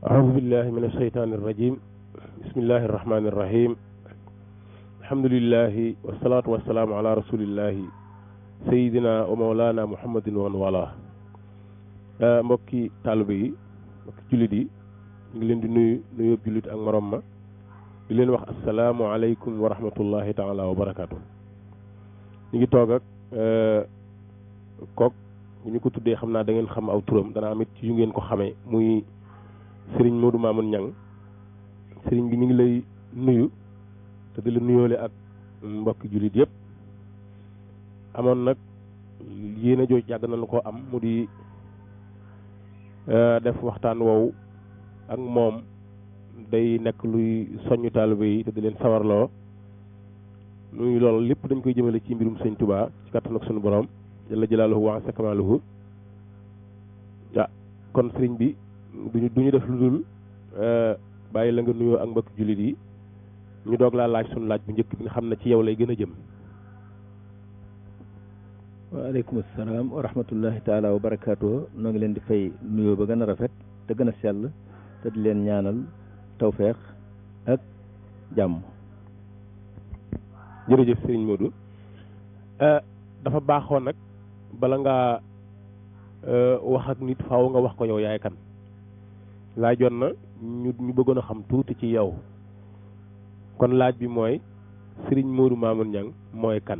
أعوذ بالله من الشيطان الرجيم بسم الله الرحمن الرحيم الحمد لله والصلاة والسلام على رسول الله سيدنا ومولانا محمد والاه mbokki taalibe yi mbokki jullit yi ñu ngi leen di nuyu jullit ak morom ma di leen wax assalaamu aleykum wa rahmatullahi taala wa barakaatu. ñu ngi toog ak kook bu ñu ko tuddee xam naa da ngeen xam aw turam dana amit ci yu ngeen ko xamee muy Serigne Modou Mamoune Niang. Serigne bi ñu ngi lay nuyu te di la nuyoole ak mbokki jullit yëpp amoon nag yéen a jooj yàgg nañu ko am mu di def waxtaan woowu ak moom day nekk luy soññu taalibe yi te di leen sawarloo nuyu loolu lépp dañ koy jëmale ci mbirum sëñ Touba ci kàttan ak sunu borom jalla jalaaluhu wa azza kamaaluhu kon sëriñ bi duñu def lu dul bàyyi la nga nuyoo ak mbokk jullit yi ñu doog laa laaj sunu laaj bu njëkk bi nga xam ne ci yow lay gën a jëm. waaleykum salaam wa rahmatullahi taala wa barakaatu. noo ngi leen di fay nuyoo ba gën a rafet te gën a sell te di leen ñaanal tawfeex ak jàmm. jërëjëf sëriñ Modou dafa baaxoon nag bala ngaa wax ak nit faaw nga wax ko yow yaay kan laajoon na ñu bëggoon a xam tuuti ci yow kon laaj bi mooy Serigne Modou Mamoune Niang mooy kan.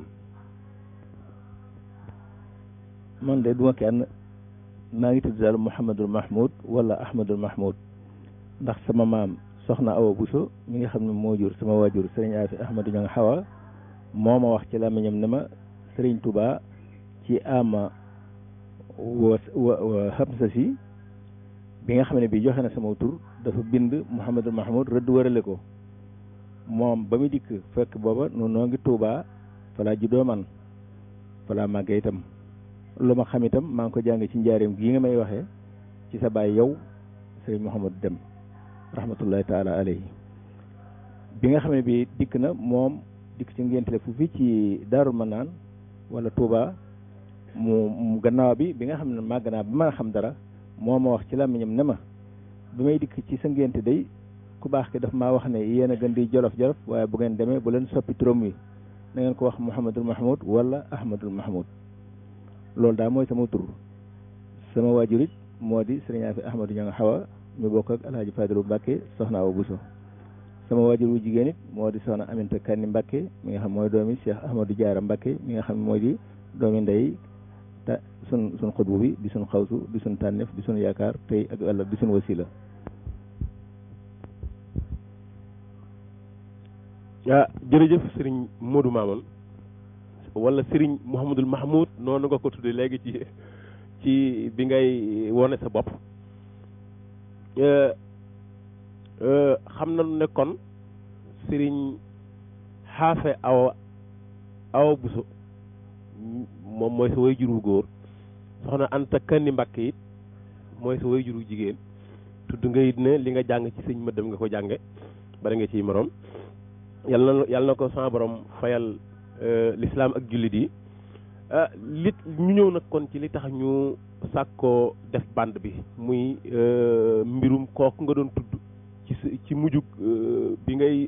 man de duma kenn maa ngi tudd daal Mouhamadul Mahmoud wala Ahmadul Mahmoud ndax sama maam soxna Awa Bousso mi nga xam ne moo jur sama waajur Serigne Afi Ahmadou Niang Hawa moo ma wax ci làmmiñam ne ma Serigne Touba ci ama wa Hamza si bi nga xam ne bi joxe na sama tur dafa bind Mouhamadul Mahmoud rëdd wërale ko moom ba mu dikk fekk booba nu noo ngi Touba fa laa juddoo man fa laa màggee itam lu ma xam itam maa ngi ko jàng ci njaareem gii nga may waxee ci sa baay yow Serigne Mouhamadou Dem rahmatullahi taala alayhi bi nga xam ne bi dikk na moom dikk ci ngéntele fu fi ci Daarul Manaan wala Touba mu gannaaw bi nga xam ne màgg naa ba mën a xam dara moo ma wax ci làmmiñam ne ma bi may dikk ci sa ngénte day ku baax ki daf maa wax ne yéen a gën di jolof-jolof waaye bu ngeen demee bu leen soppi turam wi na ngeen ko wax Mouhamadul Mahmoud wala Ahmadul Mahmoud loolu daal mooy sama tur sama waajurit moo di Serigne Afi Ahmadou Niang Hawa ñu bokk ak Alhaji Fadilu Mbacke soxna Awa Bousso sama waajur wu jigéen it moo di soxna Aminta Kanni Mbacke mi nga xam mooy doomi Cheikh Ahmadou Diarra Mbacke mi nga xam mooy di doomi ndey te sun xutbu bi di sun xawsu di sun tànneef di sun yaakaar tey ak ëllëg di sun wasila. jërëjëf Serigne Modou Mamoune wala Serigne Mouhamadul Mahmoud noonu nga ko tuddee léegi ci bi ngay wone sa bopp xam nañu ne kon Serigne Xaafe Awa Bousso moom mooy sa waajur wu góor soxna Anta Kanni Mbàkke it mooy sa waajur wu jigéen tudd nga it ne li nga jàng ci sëñ Mëddam nga ko jànge bari nga ciy morom yàlla na ko sama borom fayal lislaam ak jullit yi li ñu ñëw nag kon ci li tax ñu sàkkoo def bande bi muy mbirum kooku nga doon tudd ci mujjug bi ngay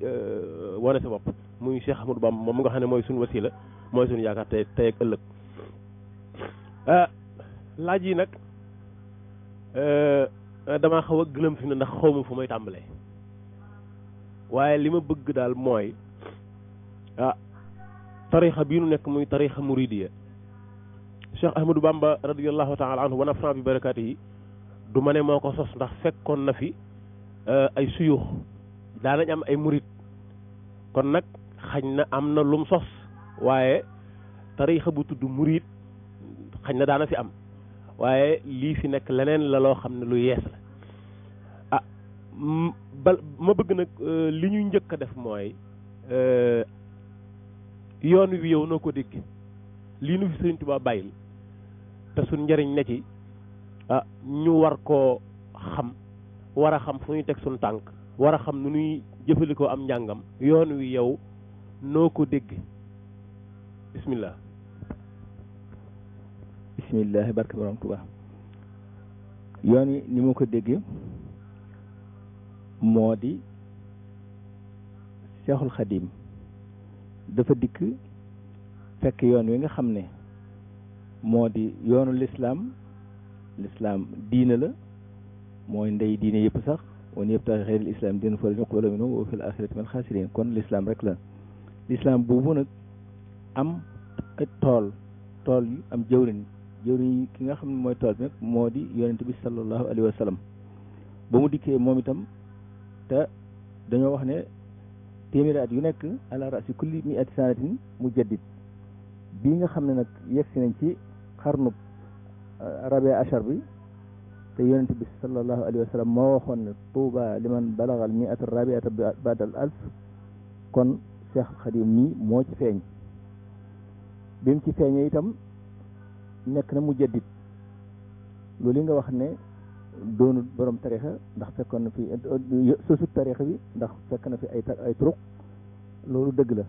wane sa bopp muy Cheikh Ahmadou Bamba moom nga xam ne mooy suñu wasila mooy suñu yaakaar tey ak ëllëg laaj yi nag damaa xaw a gëlëm fi ne ndax xaw ma fu may tàmbalee waaye li ma bëgg daal mooy tarixa bii nu nekk muy tarixa muridiya Cheikh Ahmadou Bamba radiyallahu taala anhu wa nafana bi barakaati yi du ma ne moo ko sos ndax fekkoon na fi ay suyux daanañ am ay murid kon nag xañ na am na lum sos waaye tarixa bu tudd murid xañ na daana fi am waaye lii fi nekk leneen la loo xam ne lu yees la ma bëgg nag li ñuy njëkk a def mooy yoon wi yow noo ko dégg lii nu fi Sëriñ Tuubaa bàyyil te suñ njëriñ ne ci ñu war koo xam war a xam fu ñuy teg suñu tànk war a xam nu ñuy jëfandikoo am njàngam yoon wi yow noo ko dégg bismillah. bismillah barke borom Tuubaa. yoon wi ni ma ko déggee moo di Seexul Xadiim dafa dikk fekk yoon wi nga xam ne moo di yoonu lislaam diina la mooy ndey diine yëpp sax wan yëpp tax xeyril islam diina falan yuqbala minhu wa fil axirati minal xaasiriin kon lislaam rek la lislaam boobu nag am tool yi am jëwriñ yi ki nga xam ne mooy tool bi nag moo di yonent bi sallallahu alayhi wa sallam ba mu dikkee moom itam te dañoo wax ne téeméeri at yu nekk ala rasi kulli mi'ati sanatin mujaddid bii nga xam ne nag yegsi nañ ci xarnu rabi achar bi te yonent bi sallallahu alayhi wa sallam moo waxoon ne tuuba liman balagal mi'ata rabiata badal alf kon Cheikh Khadim mii moo ci feeñ bi mu ci feeñee itam nekk na mujaddid loolu li nga wax ne doonul borom tarixa ndax fekkoon na fi sosut tarixa bi ndax fekk na fi ay turuq loolu dëgg la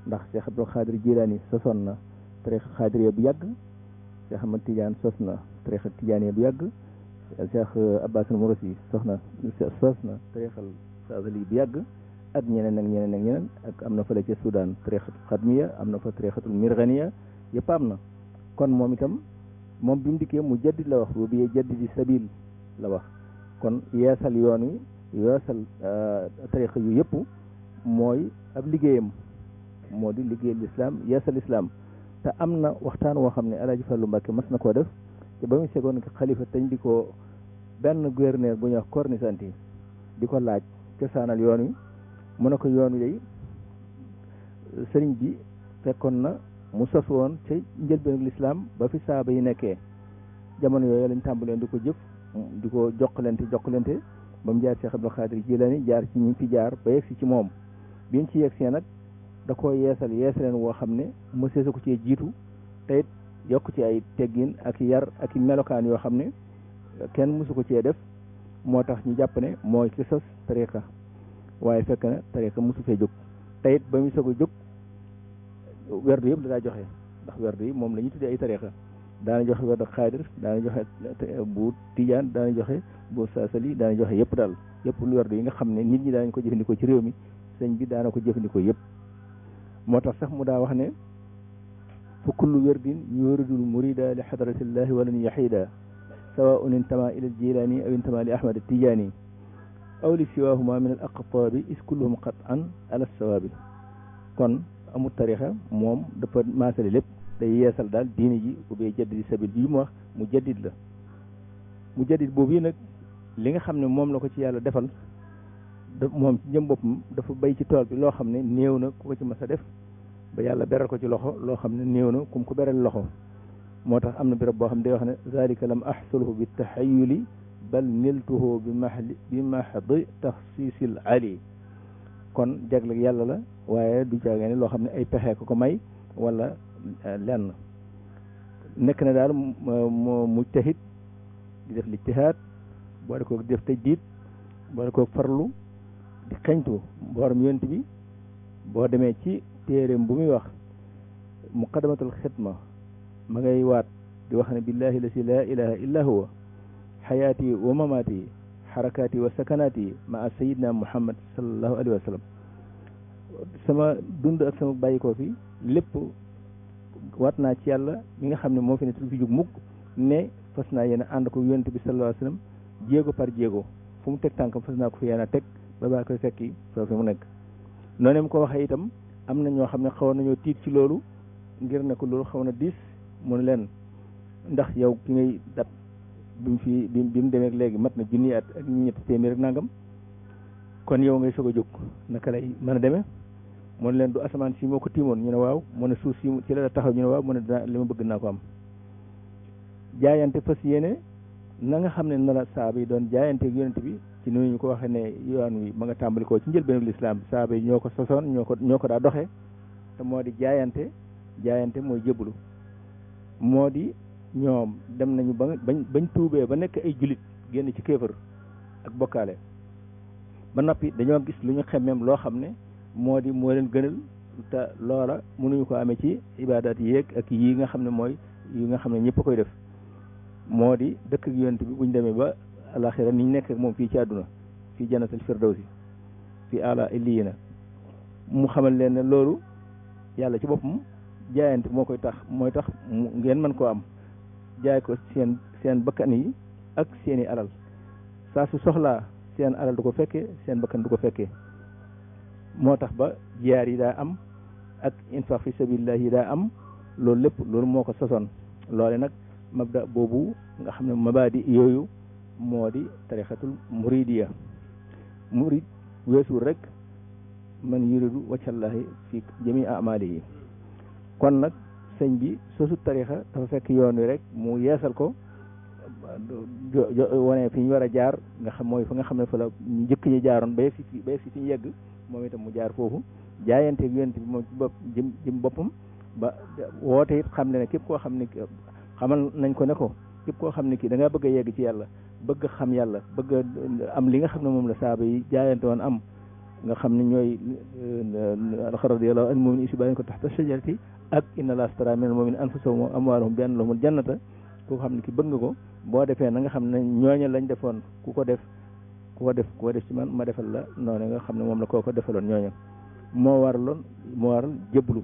ndax Cheikh Abdul Xaadir Jilaani sosoon na tarixa xaadiriya bu yàgg Cheikh Ahmad Tidiane sos na tarixa tijaaniya bu yàgg Cheikh Abbas al-Mursi sos na tarixal Saadili bu yàgg ak ñeneen ak am na fële ca Soudan tarixatul xadmiya am na fa tarixatul mirganiya yëpp am na kon moom itam moom bi mu dikkee mu jaddid la wax boobu yee jaddidi sabil la wax kon yeesal yoon wi yeesal tarixa yu yëpp mooy ab liggéeyam moo di liggéeyal lislaam yeesal lislaam te am na waxtaan woo xam ne Alaaji Fallu Mbàkke mas na koo def te ba mu segoon xalifa tañ di ko benn gouverneur bu ñuy wax Cornisanti di ko laaj cosaanal yoon wi mu ne ko yoon wi day sëriñ bi fekkoon na mu sos woon ca njëlbeenu lislaam ba fi saaba yi nekkee jamono yooyu lañ tàmbaleen di ko jëf di ko jokkalante ba mu jaar Cheikh Abdul Xaadir Jilaani jaar ci ñi fi jaar ba yegsi ci moom bi ñu ci yegsee nag da ko yeesaleen woo xam ne mëseesa ko cee jiitu te it yokk ci ay teggin ak yar ak melokaan yoo xam ne kenn mësu ko cee def moo tax ñu jàpp ne mooy ki sos tariqa waaye fekk na tariqa mësu fee jóg te it ba muy soog a jóg werdu yëpp da daa joxe ndax werdu yi moom la ñu tuddee ay tariqa daana joxe werdu xaadir daana joxe bu tijaan daana joxe bu saasali daana joxe yëpp daal yëpp lu werdu yi nga xam ne nit ñi daanañ ko jëfandikoo ci réew mi sëñ bi daana ko jëfandikoo yëpp moo tax sax mu daa wax ne fa kullu werdin yuridul murida li xadratillahi walan yaxida sawaun intama ila aljilani aw intama li ahmad atijani aw li siwahuma min al aqtaabi is kulluhum qat'an ala sawaabi kon amul tarixa moom dafa maasale lépp day yeesal daal diine ji ubbee jaddidi sabil bi mu wax mu jaddid la mu jaddid boobu yi nag li nga xam ne moom la ko ci yàlla defal moom ci jëm boppam dafa bay ci tool bi loo xam ne néew na ku ko ci mas a def ba yàlla beral ko ci loxo loo xam ne néew na kum ko beral loxo moo tax am na béréb boo xam ne day wax ne zalika lam axsulhu bi taxayuli bal niltuhu bi mahdi taxsiisil ali kon jagle yàlla la waaye du caagee ne loo xam ne ay pexe ko may wala lenn nekk na daal moo mujtahid di def lijtihaad boole ko def tajdiid boole ko farlu di xeñtu borom yonent bi boo demee ci téeréem bu muy wax muqaddamatul xidma ma ngay waat di wax ne billahi la si laa ilaha illa huwa xayaati wa mamaati xarakaati wa sakanaati maa sayidna muhammad sallallahu alayhi wa sallam sama dund ak sama bàyyikoo fi lépp waat naa ci yàlla mi nga xam ne moo fi ne tu fi jug mukk ne fas naa yéen a ànd ko yonent bi sallallahu alayhi wa sallam jéego par jéego fu mu teg tànkam fas naa ko fi yéen a teg ba baa koy fekki foofu mu nekk noonu mu ko waxee itam am na ñoo xam ne xawoon nañoo tiit ci loolu ngir ne ko loolu xaw na diis mu ne leen ndax yow ki ngay dat bi mu demee léegi mat na junni at ak ñetti téeméer ak nangam kon yow ngay soog a jóg naka lay mën a demee mu ne leen du asamaan si moo ko tiimoon ñu ne waaw mu ne suuf si ci la taxaw ñu ne waaw mu ne dinaa li ma bëgg naa ko am jaayante fas yéene na nga xam ne na la saaba yi doon jaayante ak yonent bi ci noonu ñu ko waxee ne yoon wi ma nga tàmbali ko ci njëlbeenu lislaam saaba yi ñoo ko sosoon ñoo ko daa doxee te moo di jaayante mooy jébbalu moo di ñoom dem nañu bañ tuubee ba nekk ay julit génn ci kéefër ak bokkaale ba noppi dañoo gis lu ñu xemmeem loo xam ne moo leen gënal te loola mënuñu ko amee ci ibaadaat yéeg ak yii nga xam ne mooy yi nga xam ne ñëpp a koy def moo di dëkk ak yonent bi buñ demee ba alaxira niñ nekk ak moom fii ci àdduna fii jannatul firdawsi fii ala illiyina mu xamal leen ne loolu yàlla ci boppam jaayante moo koy tax mooy tax ngeen mën koo am jaay ko seen bakkan yi ak seeni alal saa su soxlaa seen alal du ko fekkee seen bakkan du ko fekkee moo tax ba jiyaar yi daa am ak infaq fi sabilillah yi daa am loolu lépp loolu moo ko sosoon loole nag mabda boobu nga xam ne mabaadi yooyu moo di tarixatul muridiya murid weesul rek man yuridu waccallahi fi jami amalihi kon nag sëñ bi sosu tarixa dafa fekk yoon wi rek mu yeesal ko wane fi ñu war a jaar nga xam mooy fa nga xam ne fa la ñu njëkk ñi jaaroon ba yegsi fi ñu yegg moom itam mu jaar foofu jaayanteeg yonent bi moom ci bopp jëm boppam ba woote it xam ne képp koo xam ne xamal nañ ko ne ko képp koo xam ne kii da ngaa bëgg a yegg ci yàlla bëgg xam yàlla bëgg am li nga xam ne moom la saaba yi jaayante woon am nga xam ne ñooy radiyallahu anhum mu'minin si bàyyi ko taxta shajarati ak inna allaha astara minal mu'minina anfusahum wa amwaalahum bi anna lahumul jannata ku xam ne ki bëgg nga ko boo defee na nga xam ne ñooñu lañ defoon ku ko def ci man ma defal la noonu nga xam ne moom la koo ko defaloon ñooñu moo waral jëblu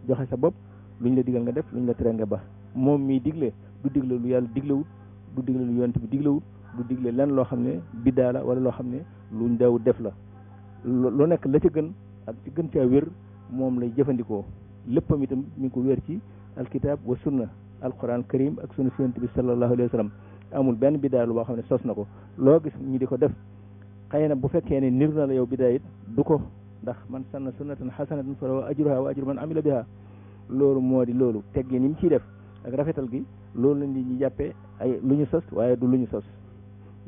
joxe sa bopp luñ la digal nga def luñ la tere nga ba moom mii digle du digle lu yàlla diglewut du digle lu yonent bi diglewut du digle lenn loo xam ne biddaa la wala loo xam ne luñ daw def la lu nekk la ca gën ak ci gën caa wér moom lay jëfandikoo léppam itam mi ngi ko wér ci alkitab wa sunna alquran karim ak sunna yonent bi sallallahu alayhi wa sallam amul benn biddaa lu boo xam ne sos na ko loo gis ñi di ko def xëy na bu fekkee ne nir na la yow biddaa it du ko ndax man sanna sunnatan hasanatan falahu ajruha wa ajru man amila biha loolu moo di loolu teggi ni mu ciy def ak rafetal gi loolu lañ di jàppee ay lu ñu sos waaye du lu ñu sos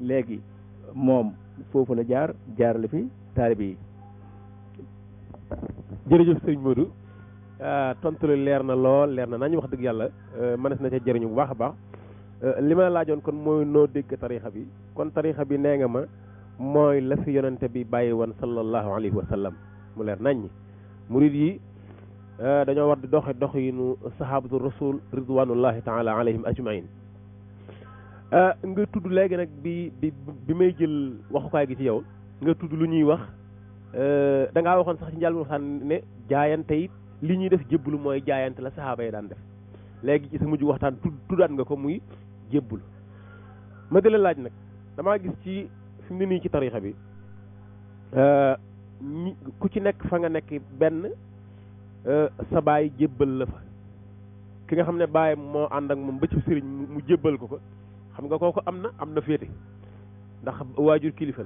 léegi moom foofu la jaarale fi taalibe yi. jërëjëf sëñ Modou tontu li leer na lool leer na nañu wax dëgg yàlla mënees na ca jëriñu bu baax a baax li ma la laajoon kon mooy noo dégg tarixa bi kon tarixa bi nee nga ma mooy la fi yonente bi bàyyi woon sallallahu alayhi wa sallam mu leer nañ ñi murid yi dañoo war di doxinu sahabatu rasul ridwanullahi taala alayhim ajmain nga tudd léegi nag bi may jël waxukaay gi ci yow nga tudd lu ñuy wax da ngaa waxoon sax ci njàlbéen waxtaan ne jaayante it li ñuy def jébbalu mooy jaayante la saxaaba yi daan def léegi ci sa mujj waxtaan tuddaat nga ko muy jébbul ma di la laaj nag damaa gis ci fi mu ne nii ci tarixa bi ku ci nekk fa nga nekk benn sa baay jébbal la fa ki nga xam ne baayam moo ànd ak moom ba ci sëriñ mu jébbal ko xam nga kooku am na féete ndax waajur kilifa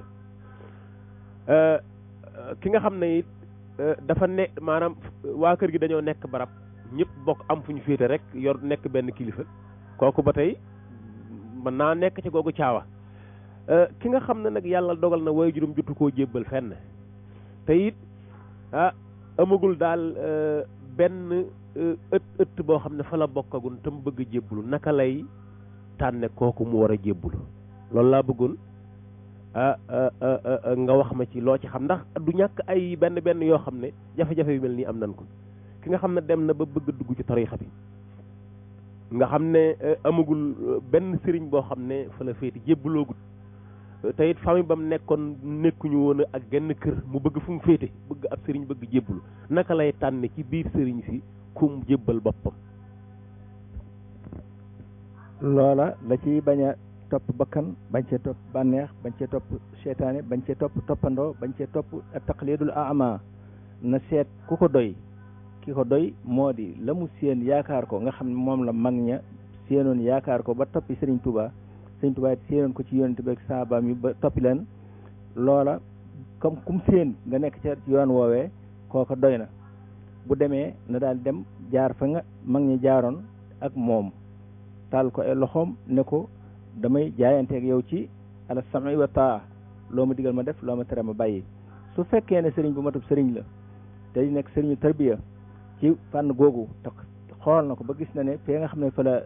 la ki nga xam ne it dafa ne maanaam waa kër gi dañoo nekk barab ñëpp bokk am fu ñu féete rek yor nekk benn kilifa kooku ba tey mën naa nekk ci googu caawa ki nga xam ne nag yàlla dogal na waajuram jotu koo jébbal fenn te it amagul daal benn ëtt boo xam ne fa la bokkagun te mu bëgg a jébbalu naka lay tànne kooku mu war a jébbalu loolu laa bëggoon nga wax ma ci loo ci xam ndax du ñàkk ay benn yoo xam ne jafe-jafe yu mel nii am nañ ko ki nga xam ne dem na ba bëgg a dugg ci tarixa bi nga xam ne amagul benn sëriñ boo xam ne fa la féeti jébbaloogut te it famille ba mu nekkoon nekkuñu woon ak genn kër mu bëgg fu mu féete bëgg ab sëriñ bëgg jébbalu naka lay tànne ci biir sëriñ si kum jébbal boppam. loola la ciy bañ a topp bakkan bañ cee topp bànneex bañ cee topp seytaane bañ cee topp toppandoo bañ cee topp taqlidul ama na seet ku ko doy ki ko doy moo di la mu séen yaakaar ko nga xam ne moom la mag ña séenoon yaakaar ko ba toppi Sëriñ Tuubaa Sëriñ Tuubaa it séenoon ko ci yonent bi ak saabaam yi ba toppi leen loola comme kum séen nga nekk ca yoon woowee kooko doy na bu demee na daal dem jaar fa nga mag ñi jaaroon ak moom taal ko ay loxoom ne ko damay jaayanteeg yow ci ala sam'i wa taa loo ma digal ma def loo ma tere ma bàyyi su fekkee ne sëriñ bu matub sëriñ la te nekk sëriñu tarbiya ci fànn googu te xool na ko ba gis na ne fee nga xam ne fa la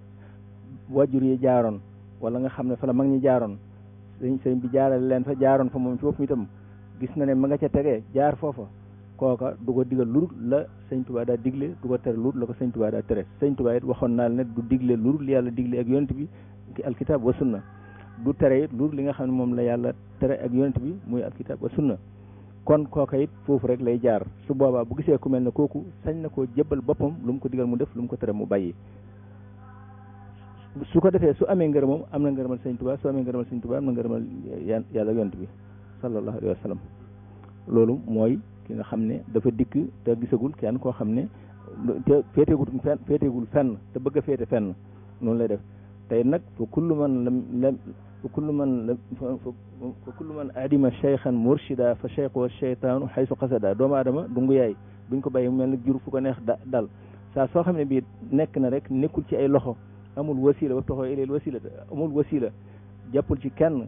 wajur yi jaaroon wala nga xam ne fa la mag ñi jaaroon sëriñ bi jaarale leen fa jaaroon fa moom ci boppam itam gis na ne ma nga ca tegee jaar foofa kooka du ko digal lu dul la sëñ Tuubaa daa digle du ko tere lu dul la ko sëñ Tuubaa daa tere sëñ Tuubaa it waxoon naa ne du digle lu dul yàlla digle ak yonent bi alkitab wa sunna du tere it lu dul li nga xam ne moom la yàlla tere ak yonent bi muy alkitab wa sunna kon kooka it foofu rek lay jaar su boobaa bu gisee ku mel ne kooku sañ na koo jébbal boppam lu mu ko digal mu def lu mu ko tere mu bàyyi su ko defee su amee ngërëmam am na ngërëmal sëñ Tuubaa su amee ngërëmal sëñ Tuubaa am na ngërëmal yàlla ak yonent bi sallallahu alayhi wa sallam loolu mooy ki nga xam ne dafa dikk te gisagul kenn koo xam ne te féeteegul fenn te bëgg a féete fenn noonu lay def tey nag fa kullu man adima cheykhan murshida fa cheykhu wa cheytaanu xaysu xasada doomu aadama dungu yaay buñ ko bàyyi mu mel ne jur fu ko neex dal saa soo xam ne bii nekk na rek nekkul ci ay loxo amul wasila wabtaxoo ilayl wasila amul wasila jàppul ci kenn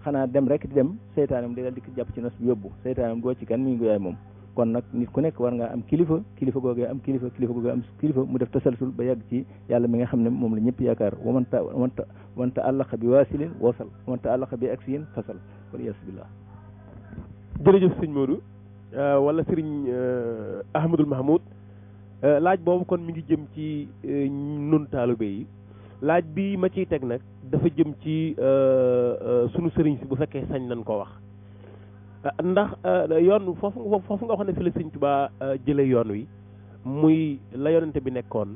xanaa dem rek di dem seytaanam day daal di jàpp ci nas bi yóbbu seytaanam doo ci kenn mi ngi yaay moom kon nag nit ku nekk war ngaa am kilifa googee am kilifa googee am kilifa mu def tasalsul ba yàgg ci yàlla mi nga xam ne moom la ñëpp yaakaar waman ta'allaqa bi waasilin wasal waman ta'allaqa bi aksiyin fasal waliyaasu billah. jërëjëf sëñ Modou wala sëriñ Ahmadul Mahmoud laaj boobu kon mi ngi jëm ci nun taalibe yi laaj bi ma ciy teg nag dafa jëm ci sunu sëriñ si bu fekkee sañ nañ koo wax ndax yoon foofu nga wax ne fi la sëñ Tuubaa jële yoon wi muy la yonente bi nekkoon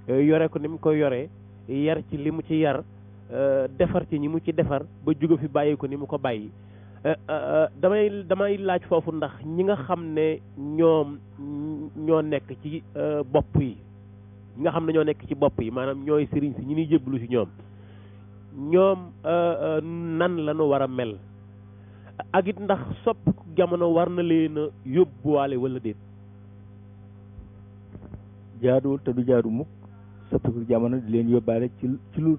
yore ko ni mu koy yoree yar ci li mu ci yar defar ci ñi mu ci defar ba jóge fi bàyyi ko ni mu ko bàyyi damay laaj foofu ndax ñi nga xam ne ñoo nekk ci bopp yi ñi nga xam ne ñoo nekk ci bopp yi maanaam ñooy sëriñ si ñi ñuy jébbalu si ñoom nan la ñu war a mel ak it ndax soppi jamono war na leen a yóbbuwaale wala déet. jaaduwul te du jaadu mukk soppiku jamono di leen yóbbaale ci lu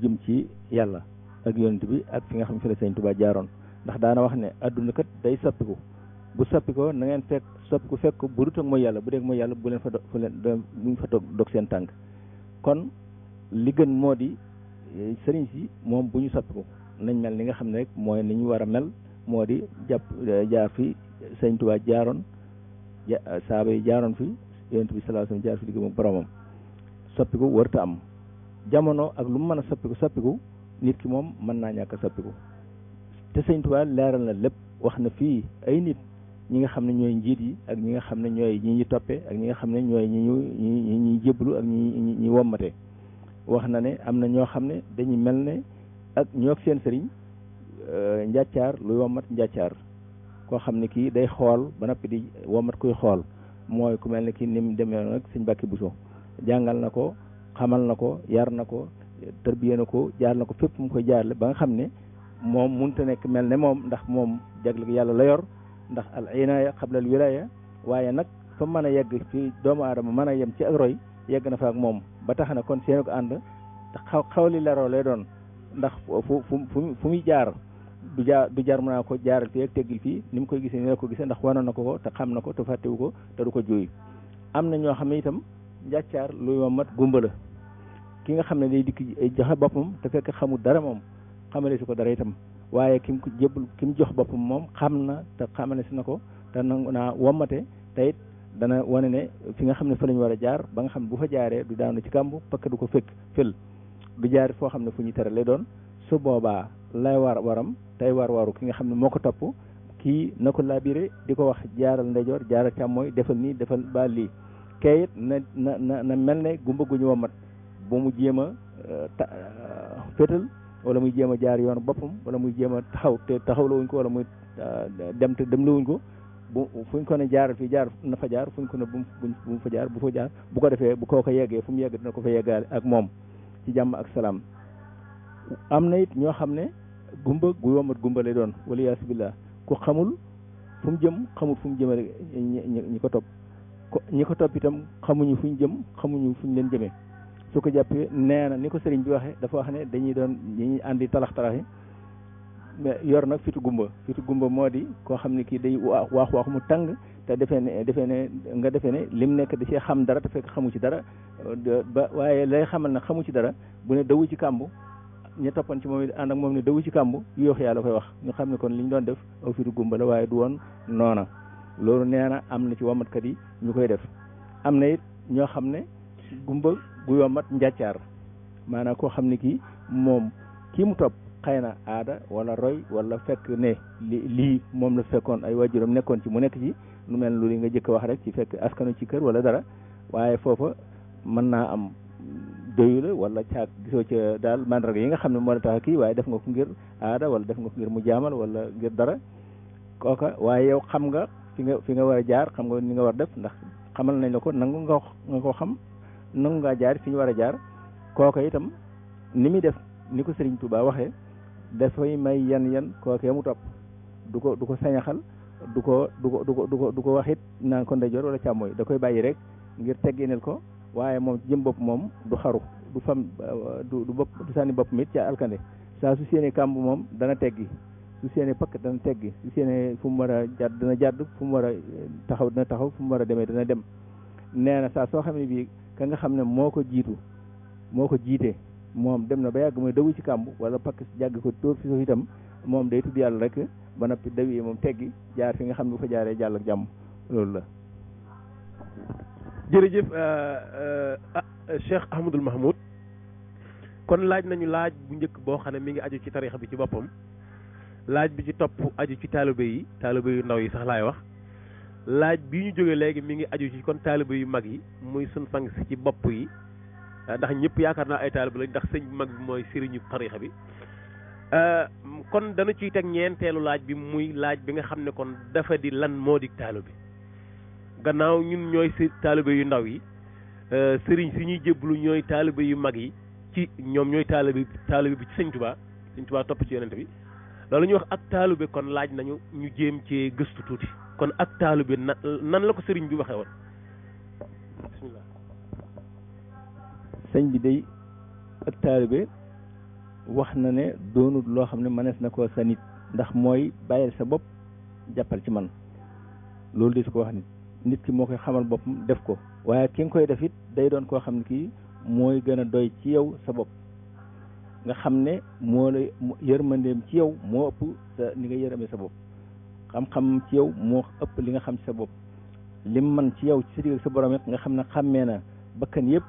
jëm ci yàlla ak yonent bi ak fi nga xam ne fi la sëñ Tuubaa jaaroon ndax daana wax ne adduna kat day soppiku bu soppikoo na ngeen fekk bu dut ak mooy yàlla bu dee mooy yàlla bu leen fa buñ fa dog seen tànk kon li gën moo di sëriñ si moom bu ñu soppiku nañ mel ni nga xam ne rek mooy ni ñu war a mel moo di jaar fi sëñ Tuubaa jaaroon saaba yi jaaroon fi yonent bi sallallahu alayhi wasallam jaar fi digg moom boromam soppiku warta am jamono ak lu mu mën a soppiku nit ki moom mën naa ñàkk a soppiku te sëñ Tuubaa leeral na lépp wax na fii ay nit ñi nga xam ne ñooy njiit yi ak ñi nga xam ne ñooy ñi ñu toppee ak ñi nga xam ne ñooy ñi jébbalu ak ñi wommate wax na ne am na ñoo xam ne dañuy mel ne ak ñoog seen sëriñ njàccaar luy wommat njàccaar koo xam ne kii day xool ba noppi di wommat kuy xool mooy ku mel ne kii ni mu demee nag sëñ Mbàkke Buso jàngal na ko xamal na ko yar na ko tarbiyee na ko jaar na ko fépp mu koy jaarle ba nga xam ne moom mënut a nekk mel ne moom ndax moom jagle yàlla la yor ndax al inaaya qabla al wilaaya waaye nag fa mën a yegg ci doomu aadama mën a yem ci ak roy yegg na fa ak moom ba tax na kon seen ko ànd xawli laroo lay doon ndax fu muy jaar du jaar mën naa ko jaaral fii ak teggil fii ni mu koy gisee ni la ko gisee ndax wanoon na ko te xam na ko te fàttewu ko te du ko jooy am na ñoo xam ne itam njàccaar luy wommat gumba la ki nga xam ne day dikk joxe boppam te fekk xamul dara moom xamale si ko dara itam waaye ki mu jox boppam moom xam na te xamale si na ko te nangu naa wommate te it dana wane ne fi nga xam ne fa lañu war a jaar ba nga xam ne bu fa jaaree du daanu ci kàmb pakk du ko fël du jaar foo xam ne fu ñuy tere lay doon su boobaa lay waram tey waru ki nga xam ne moo ko topp kii na ko labiré di ko wax jaaral ndeyjoor jaaral càmmooy defal nii defal ba lii kay it na mel ne gumba gu ñu wommat bu mu jéem a fétal wala muy jéem a jaar yoon boppam wala muy jéem a taxaw te taxawlawuñ ko wala muy dem te demlawuñ ko bu fuñ ko ne jaaral fii jaar na fa jaar fuñ ko ne bu mu fa jaar bu ko defee bu koo ko yeggee fu mu yegg dina ko fa yeggaale ak moom ci jàmm ak salaam. am na it ñoo xam ne gumba gu yomat gumba lay doon wala yaasu billah ku xamul fu mu jëm xamul fu mu jëmale ñi ko topp ñi ko topp itam xamuñu fu ñu jëm xamuñu fu ñu leen jëmee su ko jàppee nee na ni ko sëriñ bi waxee dafa wax ne dañuy àndi talax-talaxi mais yor nag fitu gumba moo di koo xam ne kii day waax mu tàng te defee ne lim nekk da cee xam dara te fekk xamu ci dara ba waaye lay xamal na xamu ci dara bu ne dawu ci kàmbu ñi toppoon ci moom it ànd ak moom ne dawu ci kàmb yoox yàlla koy wax ñu xam ne kon li ñu doon def aw firu gumba la waaye du woon noona loolu nee na am na ci womatkat yi ñu koy def am na it ñoo xam ne gumba gu yomat njàccaar maanaam koo xam ne kii moom kii mu topp xëy na aada wala roy wala fekk ne lii moom la fekkoon ay waajuram nekkoon ci mu nekk ci lu mel lu li nga jëkk wax rek ci fekk askanu ci kër wala dara waaye foofa mën naa am doyu la wala caag gisoo ca daal mandarga yi nga xam ne moo la tax kii waaye def nga ko ngir aada wala def nga ko ngir mu jaamal wala ngir dara kooka waaye yow xam nga fi nga war a jaar xam nga ni nga war def ndax xamal nañ la ko nangu nga ko xam nangu ngaa jaar fi ñu war a jaar kooka itam ni muy def ni ko Serigne Touba waxee dafay may yan kookee mu topp du ko sañaxal du ko waxit naan ko ndeyjoor wala càmmooy da koy bàyyi rek ngir tegginel ko waaye moom jëm bopp moom du xaru du fam du bopp du sànni bopp mit ca alkande saa su séenee kàmb moom dana teggi su séenee pakk dana teggi su séenee fu mu war a jàdd dana jàdd fu mu war a taxaw dana taxaw fu mu war a demee dana dem nee na saa soo xam ne bii ka nga xam ne moo ko jiite moom dem na ba yàgg mooy dawu ci kàmb wala pakk jàgg ko tóor fi suuf itam moom day tudd yàlla rek ba noppi daw yi moom teggi jaar fi nga xam ne bu fa jaaree jàll ak jàmm loolu la. jërëjëf Cheikh Ahmadul Mahmoud kon laaj nañu laaj bu njëkk boo xam ne mi ngi aju ci tarixa bi ci boppam laaj bi ci topp aju ci taalibe yu ndaw yi sax laay wax laaj bi ñu jógee léegi mi ngi aju ci kon taalibe yu mag yi muy sun sang si ci bopp yi ndax ñëpp yaakaar naa ay taalibe lañ ndax sëñ bu mag bi mooy sëriñu tarixa bi kon dana ciy teg ñeenteelu laaj bi muy laaj bi nga xam ne kon dafa di lan moo di taalibe gannaaw ñun ñooy si taalibe yu ndaw yi sëriñ si ñuy jébbalu ñooy taalibe yu mag yi ci ñoom ñooy taalibe bi ci sëñ Tuubaa topp ci yonent bi loolu ñuy wax ak taalibe kon laaj nañu ñu jéem cee gëstu tuuti kon ak taalibe nan la ko sëriñ bi waxee woon bismillah. sëñ bi day ak taalibe wax na ne doonut loo xam ne mënees na koo sa nit ndax mooy bàyyil sa bopp jàppal ci man loolu di su ko wax nit ki moo koy xamal boppam def ko waaye ki nga koy def it day doon koo xam ne kii mooy gën a doy ci yow sa bopp nga xam ne moo la yërmandeem ci yow moo ëpp sa ni nga yërëmee sa bopp xam-xam ci yow moo ëpp li nga xam ci sa bopp lim man ci yow ci sa digg ak sa borom it nga xam ne xàmmee na bakkan yëpp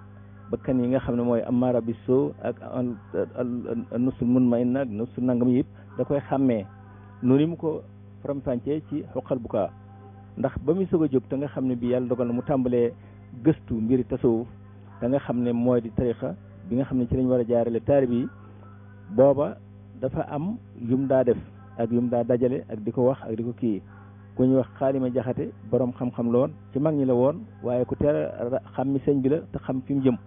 bakkan yi nga xam ne mooy amaara bi soo ak nusul mutmainna ak nusul nangam yëpp da koy xàmmee noonu mu ko faram-fàccee ci xoqal bu kaa ndax ba muy soog a jóg te nga xam ne bi yàlla dogal na mu tàmbalee gëstu mbiri tasawuf te nga xam ne mooy di tarixa bi nga xam ne ci lañ war a jaarale taarib yi booba dafa am yum daa def ak yum daa dajale ak di ko wax ak di ko kii ku ñuy wax xaalima jaxate borom xam-xam la woon ci mag ñi la woon waaye ku teel a xam mi sëñ bi la te xam fi mu jëm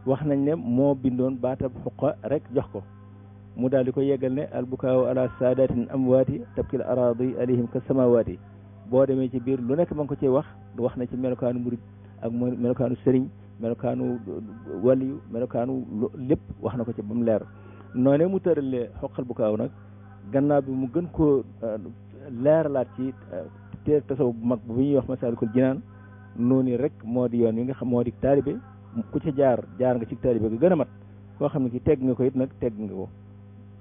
wax nañ ne moo bindoon baatab xuqa rek jox ko mu daal di ko yeggal ne albukaaw ala saadatin amwaati tabkil araadi alayhim ka samawaati boo demee ci biir lu nekk ma ngi ko ci wax na ci melokaanu murid ak melokaanu sëriñ melokaanu waliyu melokaanu lépp wax na ko ci ba mu leer noonee mu tëralee xoqal bu kaaw nag gannaaw bi mu gën koo leeralaat ci téere tasawuf bu mag bu ñuy wax Masaalikul Jinaan noonu rek moo di yoon wi nga xam moo di taalibe ku ci jaar nga ci taalibe ga gën a mat koo xam ne ki tegg nga ko it nag tegg nga ko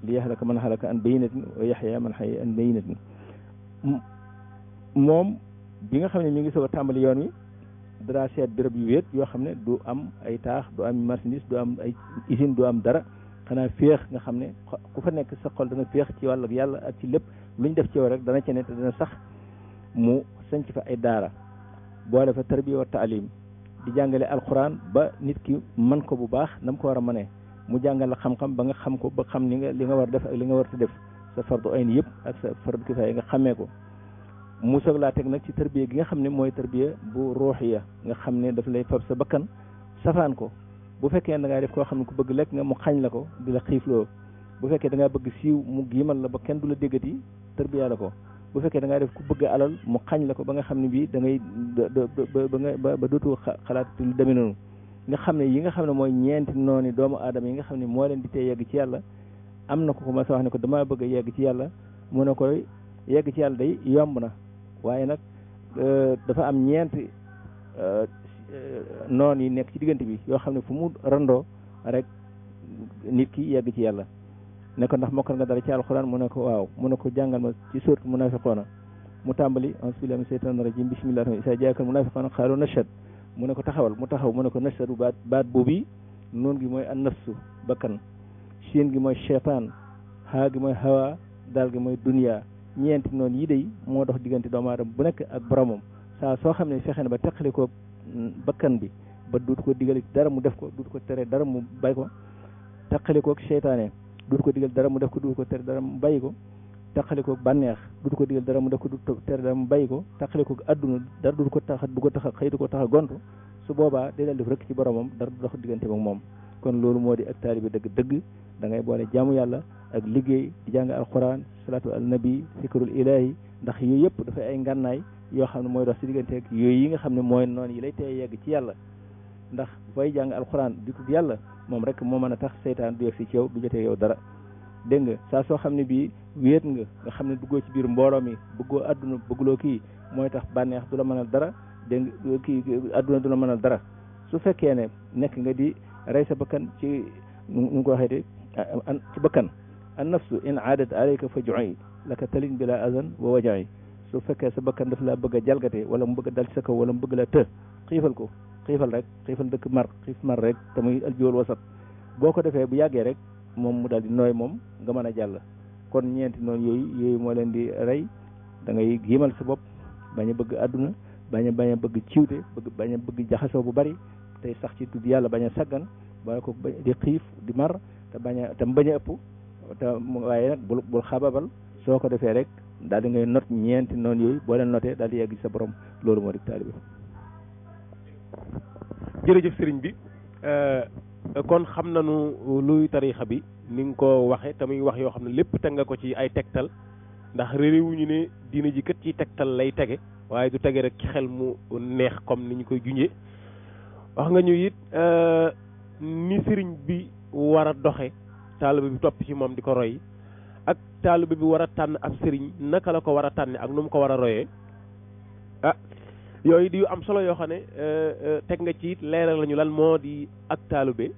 li yahlaka man halaka an bayyinatin wa yaxya man hayya an bayyinatin moom bi nga xam ne mi ngi soog a tàmbali yoon wi dara seet béréb yu wéet yoo xam ne du am ay taax du am marchandise du am ay usine du am dara xanaa féex nga xam ne ku fa nekk sa xol dana féex ci wàllu yàlla ak ci lépp lu ñu def ci yow rek dana ci ne te dana sax mu sanc fa ay daara boole fa tarbiya wa taalim di jàngale alquran ba nit ki mën ko bu baax na mu ko war a mënee mu jàngal la xam-xam ba nga xam ko ba xam li nga war def ak li nga war a def sa fardu ayn yëpp ak sa fardu kifaaya nga xamee ko mu soog laa teg nag ci tarbiya gi nga xam ne mooy tarbiya bu ruuxiya nga xam ne daf lay fab sa bakkan safaan ko bu fekkee da ngaa def koo xam ne ku bëgg lekk nga mu xañ la ko di la xiifloo bu fekkee da ngaa bëgg siiw mu giimal la ba kenn du la déggati tarbiya la ko bu fekkee da ngaa def ku bëgg alal mu xañ la ko ba nga xam ne bii da ngay ba dootu xalaat lu demee noonu nga xam ne yi nga xam ne mooy ñeenti noonu doomu aadama yi nga xam ne moo leen di tee yegg ci yàlla am na ko ko ma sa wax ne ko damaa bëgg a yegg ci yàlla mu ne koy yegg ci yàlla day yomb na waaye nag dafa am ñeenti noon yi nekk ci diggante bi yoo xam ne fu mu randoo rek nit ki yegg ci yàlla ne ko ndax mokkal nga dara ci alxuraan mu ne ko waaw mu ne ko jàngal ma ci suuratu munaafiqoona mu tàmbali auzu billaahi mina shaytaani rajiim bismillaahi rahmaani rahiim izaa jaa'aka al-munaafiquuna qaaluu nashhadu mu ne ko taxawal mu taxaw mu ne ko nashhadu baat boobu noon gi mooy an nafsu bakkan, siin gi mooy cheytaan, haa gi mooy hawa, daal gi mooy duniya. ñeenti noonu yi day moo dox diggante doomu aadama bu nekk ak boromam. saa soo xam ne fexe na ba teqali ko bakkan bi ba duut ko digal dara mu def ko, duut ko tere dara mu bàyyi ko, teqali ko seytaane duut ko digal dara mu def ko, duut ko tere dara mu bàyyi ko, teqali ko bànneex duut ko digal dara mu def ko, duut ko tere dara mu bàyyi ko, teqali ko adduna dara du ko tax a xëy du ko tax a gontu. su boobaa day dal def rek ci boromam dara du dox diggante ak moom. kon loolu moo di ak taalibe dëgg-dëgg da ngay boole jaamu yàlla ak liggéey di jàng alquran, salaatu al nabi, fikrul ilahi, ndax yooyu yëpp dafay ay ngànnaay yoo xam ne mooy dox ci diggante ak yooyu yi nga xam ne mooy noonu yi lay teye yegg ci yàlla. ndax booy jàng alquran di tudd yàlla moom rek moo mën a tax seytaan du yegg si ci yow du jotee yow dara. dégg nga saa soo xam ne bii wéet nga xam ne duggoo ci biir mbooloo mi bëggoo adduna bëgguloo kii mooy tax bànneex du la mënal dara. dégg nga kii adduna du la mënal dara. su fekkee ne nekk nga di rey sa bakkan ci nu ngi ko waxee ci bakkan an nafsu in aadat alayka fa ju'i laka talin bila azan wa waja'i. su fekkee sa bakkan daf laa bëgg a jalgate wala mu bëgg a dal ci sa kaw wala mu bëgg la të xiifal ko, xiifal rek, xiifal dëkk mar, xiif mar rek te muy aljool wasat. boo ko defee bu yàggee rek moom mu daal di nooy moom nga mën a jàll. kon ñeenti noonu yooyu moo leen di rey. da ngay giimal sa bopp, bañ a bëgg àdduna, bañ a bëgg ciwte, bañ a bëgg jaxasoo bu bari, tey sax ci tudd yàlla, bañ a saggan, bañ ko di xiif di mar te bañ a ëpp te waaye nag bul xababal. soo ko defee rek daal di ngay not ñeenti noonu yooyu boo leen notee daal di yegg sa borom. loolu moo di taalibe. jërëjëf sëriñ bi kon xam nañu luy tariixa bi ni nga ko waxee te muy wax yoo xam ne lépp teg nga ko ci ay tegtal, ndax réeréwuñu ne diina ji kat ci tegtal lay tege waaye du tege rek ci xel mu neex comme ni ñu koy junjee. wax nga ñu it ni sëriñ bi war a doxe taalibe bi topp ci moom di ko roy, ak taalibe bi war a tànn ab sëriñ naka la ko war a tànne ak nu mu ko war a royee. yooyu di am solo yoo xam ne teg nga ci leeral lañu lan moo di ak taalibe.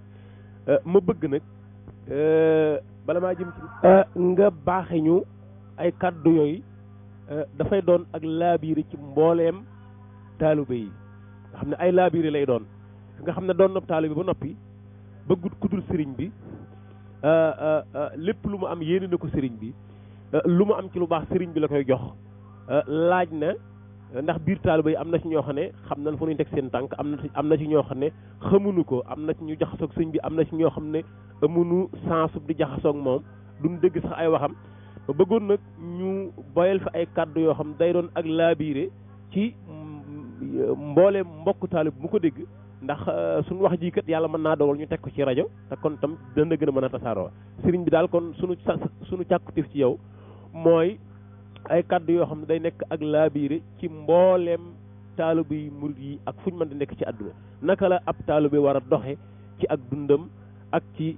ma bëgg nag bala maa jëm ci nga baaxe ñu ay kàddu yooyu dafay doon ak laabiire ci mbooleem taalibe yi nga xam ne ay laabiire lay doon nga xam ne doon na taalibe ba noppi bëggut kudul sëriñ bi lépp lu mu am yéene na ko sëriñ bi lu mu am ci lu baax sëriñ bi la koy jox. laaj na ndax biir taalibe yi am na ci ñoo xam ne xam nañ fu ñuy teg seen tànk, am na ci ñoo xam ne xamuñu ko, am na ci ñu jaxasoog sëñ bi, am na ci ñoo xam ne amuñu sens di jaxasoog moom duñ dégg sax ay waxam. ba bëggoon nag ñu boyal fa ay kàddu yoo xam day doon ak laabiire ci mbooleem mbokk taalib mu ko dégg, ndax suñu wax ji kat yàlla mën naa dogal ñu teg ko ci rajo te kon tam dana gën a mën a tasaaroo. sëriñ bi daal kon suñu càkkutif ci yow mooy ay kàddu yoo xam ne day nekk ak laabiire ci mbooleem taalibe yi murid yi ak fu ñu mën di nekk ci àdduna. naka la ab taalibe war a doxe ci ak dundam ak ci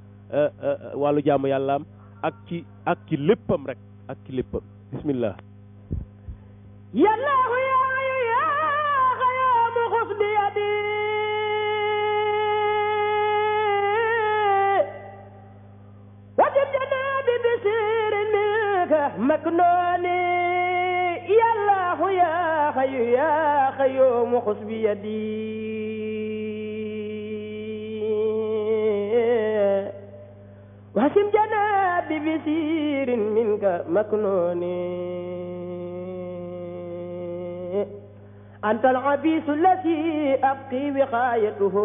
wàllu jaamu yàllaam ak ci léppam rek ak ci léppam. bismillah. yallaahu yaa xayaamu xus bi yadi wajib janaabi bisirin minka maknooni yallaahu yaa xayaamu xus bi yadi wasim janaabi bisirin minka maknooni أنت العبيس الذي أبقي وقايته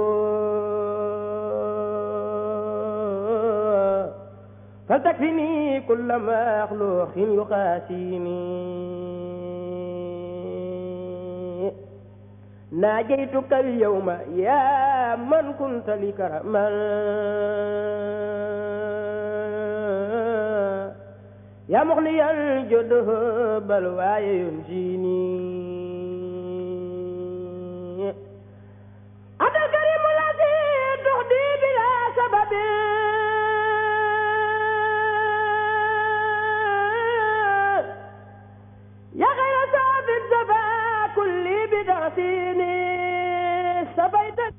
فلتكفني كل مخلوق يقاسيني ناجيتك اليوم يا من كنت لي كرما يا مغني الجده بلواي ينجيني أنت الكريم الذي تهدي بلا سبب يا غير سبب سبا كل بدغسيني سبيتك.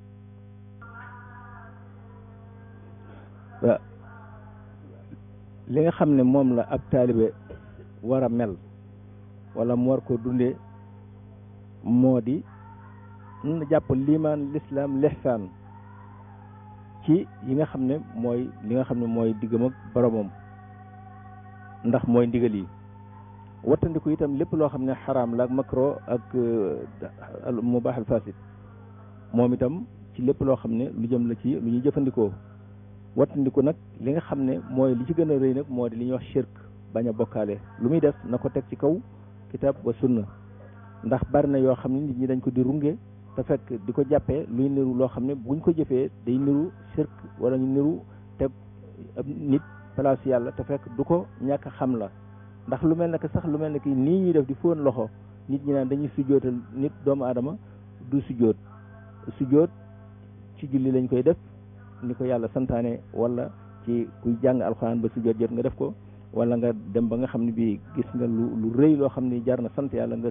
li nga xam ne moom la ab taalibe war a mel wala mu war ko dundee moo di na jàpp liimaan lislaam lihsaan ci yi nga xam ne mooy li nga xam ne mooy diggam ak boromam ndax mooy ndigal yi wattandiku itam lépp loo xam ne xaraam la ak makro ak mubaax al fasid moom itam ci lépp loo xam ne lu jëm la ci lu ñuy jëfandikoo wattandiku nag li nga xam ne mooy li ci gën a rëy nag moo di li ñuy wax shirk bañ a bokkaale lu muy def na ko teg ci kaw kitab wa sunna ndax bari na yoo xam ne nit ñi dañ ko di runge te fekk di ko jàppee luy niru loo xam ne buñ ko jëfee day niru shirk wala ñu niru teg nit place yàlla te fekk du ko ñàkk xam la ndax lu mel ne que sax lu mel ne que nii ñuy def di fóon loxo nit ñi naan dañuy sujjootal nit doomu aadama du sujjoot ci julli lañ koy def ni ko yàlla santaane wala ci kuy jàng alxuraan ba sujjoot jot nga def ko wala nga dem ba nga xam ne bii gis nga lu rëy loo xam ne jar na sant yàlla nga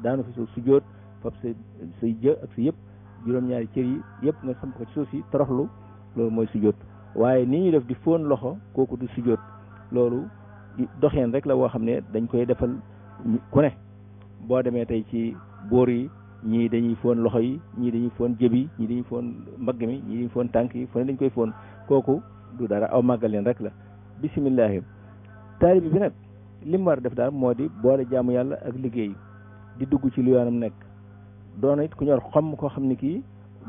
daanu fi suuf sujjoot fab say jë ak si yëpp juróom-ñaari cër yi yëpp nga samp ko ci suuf si toroxlu loolu mooy sujjoot waaye ni ñuy def di fóon loxo kooku du sujjoot loolu doxeen rek la woo xam ne dañ koy defal ku ne boo demee tey ci boor yi ñii dañuy fóon loxo yi ñii dañuy fóon jëb yi ñii dañuy fóon mbagg mi ñii dañuy fóon tànk yi fu ne dañ koy fóon kooku du dara aw màggaleen rek la bisimillahi taalibe bi nag li mu war a def daal moo di boole jaamu yàlla ak liggéey di dugg ci lu yoonam nekk doona it ku ñor xam koo xam ne kii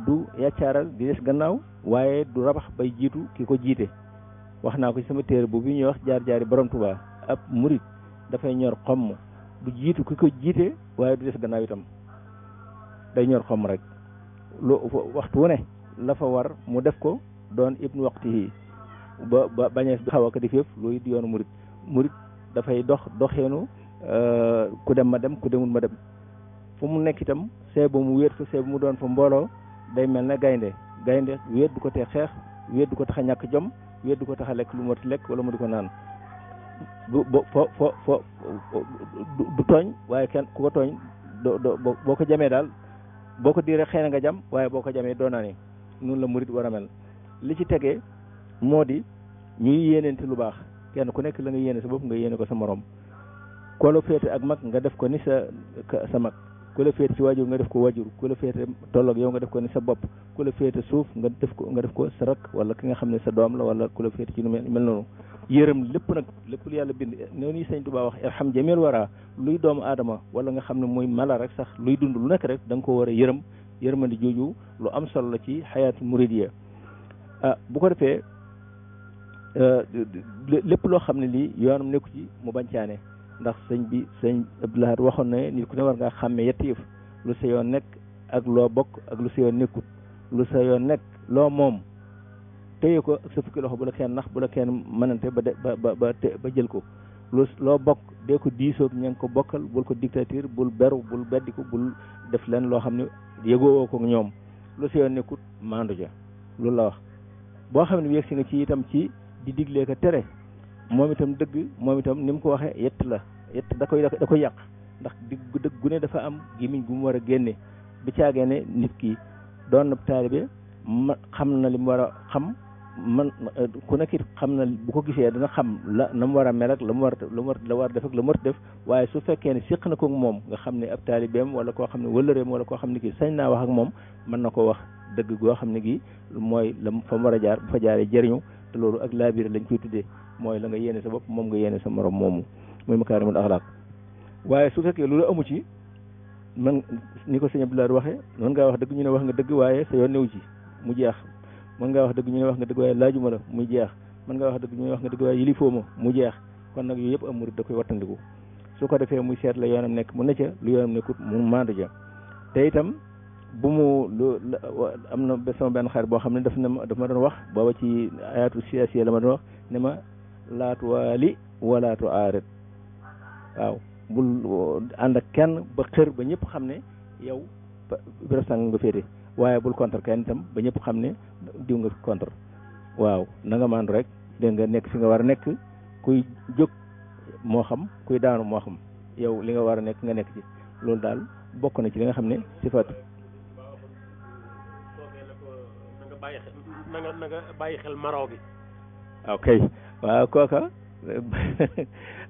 du yaccaaral di des gannaaw waaye du rabax bay jiitu ki ko jiite wax naa ko ci sama téere boobu ñuy wax jaar-jaari borom Tuubaa ab murit dafay ñor xomm du jiitu ki ko jiite waaye du des gannaaw itam day ñor xomm rek lu waxtu wu ne la fa war mu def ko doon ibnu waqtihi ba bañees xaw a ko def yëpp loolu di yoonu murit dafay doxeenu ku dem ma dem ku demul ma dem fu mu nekk itam see ba mu wéet fa see ba mu doon fa mbooloo day mel ne gaynde wéet du ko tee xeex wéet du ko tax a ñàkk jom wéet du ko tax a lekk lu mu war a lekk wala mu di ko naan du tooñ waaye kenn ku ko tooñ boo ko jamee daal boo ko diiree xëy na nga jam waaye boo ko jamee doo naa ni noonu la murit war a mel li ci tegee moo di ñuy yéeneente lu baax kenn ku nekk la nga yéene sa bopp nga yéene ko sa morom ku la féete ak mag nga def ko ni sa mag ku la féete ci waajur nga def ko waajur ku la féete tolloog yow nga def ko ni sa bopp ku la féete suuf nga def ko sa rak wala ki nga xam ne sa doom la wala ku la féete ci nu mel noonu yërëm lépp nag lépp lu yàlla bind noonu Sëñ Tuubaa wax irham jamil wara luy doomu aadama wala nga xam ne muy mala rek sax luy dund lu nekk rek da nga ko war a yërëmandi jooju lu am solo la ci xayaatu muridiyya bu ko defee lépp loo xam ne lii yoonam nekku ci mu bañcaane ndax sëñ Abdou Lahad waxoon ne nit ku ne war ngaa xàmmee yetti yëf lu sa yoon nekk ak loo bokk ak lu sa yoon nekkut lu sa yoon nekk loo moom téye ko ak sa fukki loxo bu la kenn nax bu la kenn mënante ba jël ko loo bokk dee ko diisoog ña ngi ko bokkal bul ko dictature bul beru bul beddiku bul def leen loo xam ne yëgoowoo ko ñoom lu sa yoon nekkut maandu ja loolu la wax boo xam ne yegg si nga ci itam ci di diglee ko tere moom itam ni mu ko waxee yett da koy yàq ndax dëgg gu ne dafa am gémmiñ gu mu war a génne bi caagee ne nit ki doon na taalibe xam na li mu war a xam ku nekk it xam na bu ko gisee dana xam na mu war a mel ak la war a def ak la mu war a def waaye su fekkee ne séq na ko moom nga xam ne ab taalibeem wala koo xam ne wëllëreem wala koo xam ne kii sañ naa wax ak moom mën na ko wax dëgg goo xam ne gi mooy la fa mu war a jaar bu fa jaaree jëriñu te loolu ak laabire lañ koy tuddee mooy la nga yéene sa bopp moom nga yéene sa morom moomu muy makaarimul axlaaq waaye su fekkee loolu amu ci man ni ko sëñ Abdoulaye waxee mën ngaa wax dëgg ñu ne wax nga dëgg waaye sa yoon newu ci mu jeex mën ngaa wax dëgg ñu ne wax nga dëgg waaye laajuma la muy jeex mën ngaa wax dëgg ñu ne wax nga dëgg waaye yilifoo ma mu jeex kon nag yooyu yëpp am murid da koy wattandiku su ko defee muy seet la yoonam nekk mu ne ca lu yoonam nekkut mu maandu ja te itam bu mu am na sama benn xarit boo xam ne daf ma doon wax booba ci ayaatu siyaasiya la ma doon wax ne ma laatu waali walaatu aaret waaw bul ànd ak kenn ba xër ba ñëpp xam ne yow béréb sàng nga féete waaye bul contre kenn itam ba ñëpp xam ne diw nga contre waaw na nga maandu rek dégg nga nekk fi nga war a nekk kuy jóg moo xam kuy daanu moo xam yow li nga war a nekk nga nekk ci loolu daal bokk na ci li nga xam ne sifaatu na nga bàyyi xel maraw bi. ok waaw kooka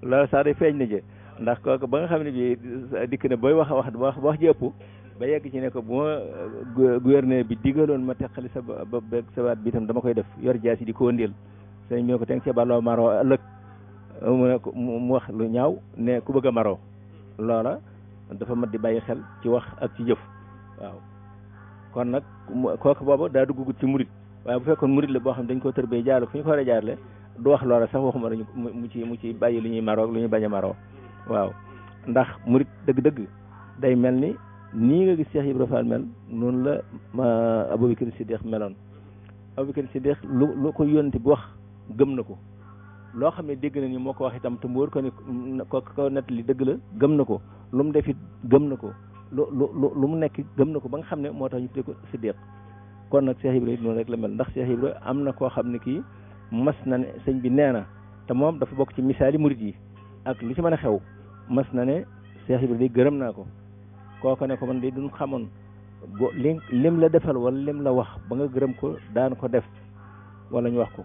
loolu sax day feeñ na je ndax kooku ba nga xam ne bii dikk na booy wax ji ëpp ba yegg ci ne ko bu ma gouverneur bi digaloon ma teqali sa ba beeg sa baat bi itam dama koy def yor jaasi di ko wëndeel sëñ bi ne ko teg ci baloo maroo ëllëg mu ne ko mu wax lu ñaaw ne ku bëgg a maroo loola dafa mat di bàyyi xel ci wax ak ci jëf waaw kon nag kooku boobu daa duggut ci murit waaye bu fekkoon murit la boo xam dañ ko tërbee jaarale fu ñu ko war a jaarale du wax loola sax waxuma dañu mu ci bàyyi lu ñuy maroo lu ñuy bañ a maroo waaw ndax murit dëgg-dëgg day mel ni nii nga gis Cheikh Ibra Fall mel noonu la ma Abubakar Siddiq meloon Abubakar Siddiq lu ko yónni bu wax gëm na ko loo xam ne dégg na ni moo ko wax itam te mu wóor ko ni ko nett li dëgg la gëm na ko lu mu def it gëm na ko lu mu nekk gëm na ko ba nga xam ne moo tax ñu tuddee ko Siddiq kon nag Cheikh Ibra it noonu rek la mel ndax Cheikh Ibra am na koo xam ne kii mas na ne sëñ bi nee na te moom dafa bokk ci misaali murit yi ak lu ci mën a xew mas na ne Cheikh Ibra di gërëm naa ko kooku ne ko man de duñ xamoon lim la defal wala lim la wax ba nga gërëm ko daan ko def wala ñu wax ko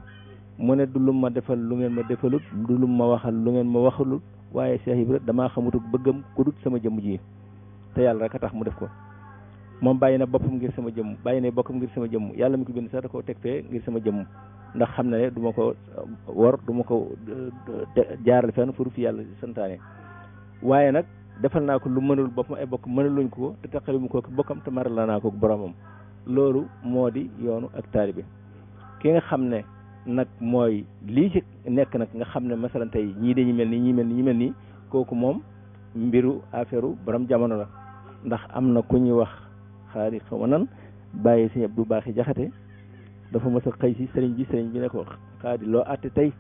mu ne du lu ma defal lu ngeen ma defalut du lu ma waxal lu ngeen ma waxalut waaye Cheikh Ibra damaa xamutuk bëggam ku dut sama jëmm ji te yàlla rek a tax mu def ko moom bàyyi na boppam ngir sama jëmm bàyyi na bokkam ngir sama jëmm yàlla mi ko bind sax da koo teg fee ngir sama jëmm ndax xam na ne du ma ko wor du ma ko jaaral fenn pour fi yàlla santaane waaye nag defal naa ko lu mënul boppam ay bokk mënuluñ ko te taqali mu ko bokkam te maral la naa ko boromam loolu moo di yoonu ak taalibe ki nga xam ne nag mooy lii ci nekk nag nga xam ne masalan tey ñii dañuy mel nii ñii mel nii ñii mel nii kooku moom mbiru affaire borom jamono la ndax am na ku ñuy wax xaari xaw ma nan bàyyi sëñ Abdou Baaxi Jaxate dafa mos a xëy si sëriñ bi ne ko xaadi loo àtte tey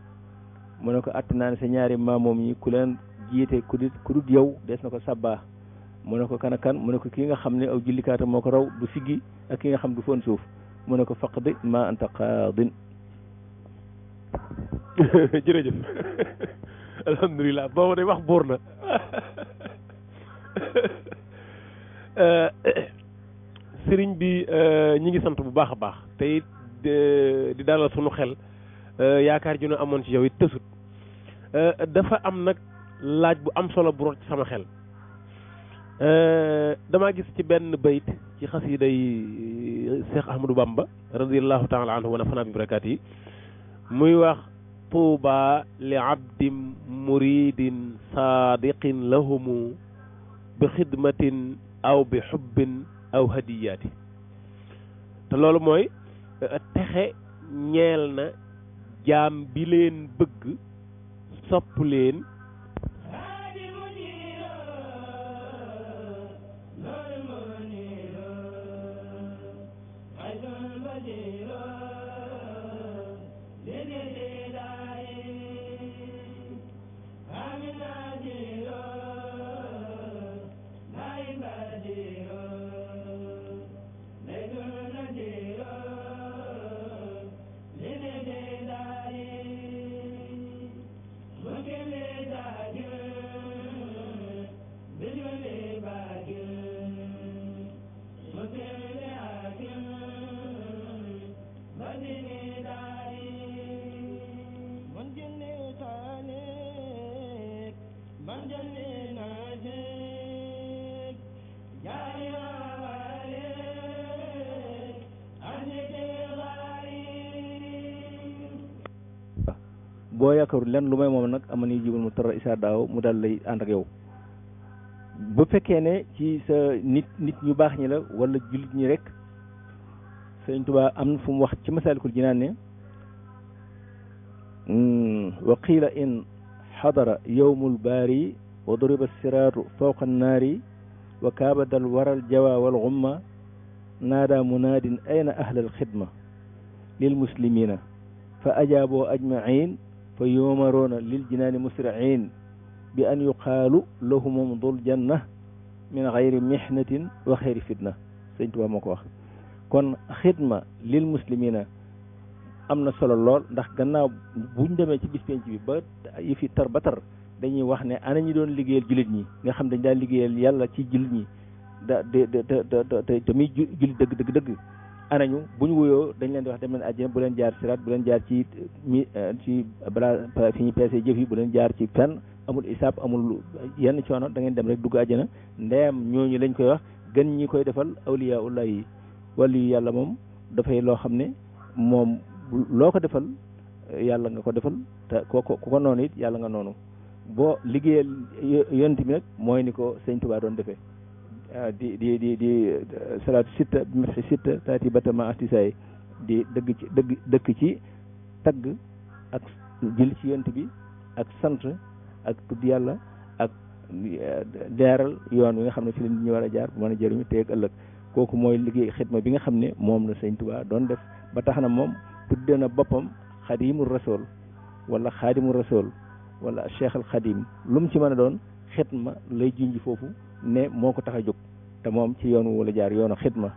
mu ne ko àtte naa ne sa ñaari maamoom yi ku leen jiite ku dut yow des na ko sabbaa mu ne ko kan ak kan mu ne ko kii nga xam ne aw jullikaata moo ko raw du siggi ak ki nga xam du foon suuf mu ne ko faqdi ma anta qaadin jërëjëf alhamdulilah boobu day wax buur na sëriñ bi ñi ngi sant bu baax a baax te it di dalal sunu xel yaakaar ju ne amoon ci yow it tësut dafa am nag laaj bu am solo bu rot ci sama xel damaa gis ci benn bayt ci xasida yi Cheikh Ahmadou Bamba radiallahu taala anhu wa nafana bi barakaat yi muy wax tuuba li abdin muridin saadiqin lahumu bi xidmatin aw bi xubbin aw hadiyaati te loolu mooy texe ñeel na jaam bi leen bëgg sopp leen boo yaakaarul lenn lu may moom nag ama ni jibul mu tara isa daaw mu daal lay ànd ak yow bu fekkee ne ci sa nit ñu baax ñi la wala jullit ñi rek Sëriñ Tuubaa am na fu mu wax ci Masaalikul Jinaan ne wa qiila in xadara yowmul baari wa duriba siraatu fawqa annaari wa kaabadal waral jawa wal xumma naada munaadin ayna ahlal xidma lil muslimina fa ajaaboo ajmain fa yumaroona lil jinaani musriin bi an yuqaalu lahumum dul janna min xayri mihnatin wa xayri fitna Sëñ Tuubaa moo ko wax kon xidma lil muslimina am na solo lool ndax gannaaw buñ demee ci bis penc bi ba yi fi tar ba tar dañuy wax ne ana ñi doon liggéeyal jullit ñi nga xam dañ daan liggéeyal yàlla ci jullit ñi te muy jullit dëgg anañu bu ñu wuyoo dañ leen di wax dem leen àjjana, bu leen jaar siraat, bu leen jaar ci ci balaa fi ñu peese jëf yi, bu leen jaar ci fenn, amul isaab, amul yenn coono, da ngeen dem rek dugg àjjana. ndeem ñooñu lañ koy wax gën ñi koy defal awliyaullah yi. wàllu yu yàlla moom dafay loo xam ne moom loo ko defal yàlla nga ko defal, te ku ko noonu it yàlla nga noonu. boo liggéeyal yonent bi nag mooy ni ko sëñ Tuubaa doon defee di salaatu sitta bi ma fi sitta taati batama ahtisaay di dëkk ci tagg ak jël ci yonent bi ak sant ak tudd yàlla ak leeral yoon wi nga xam ne fi la nit ñi war a jaar bu mën a jëriñu tey ak ëllëg. kooku mooy liggéey xidma bi nga xam ne moom la sëñ Tuubaa doon def ba tax na moom tudde na boppam xadimu rasul wala xaadimu rasul wala cheikh al xadim lu mu ci mën a doon xidma lay junj foofu ne moo ko tax a jóg te moom ci yoonu wala jaar yoonu xidma.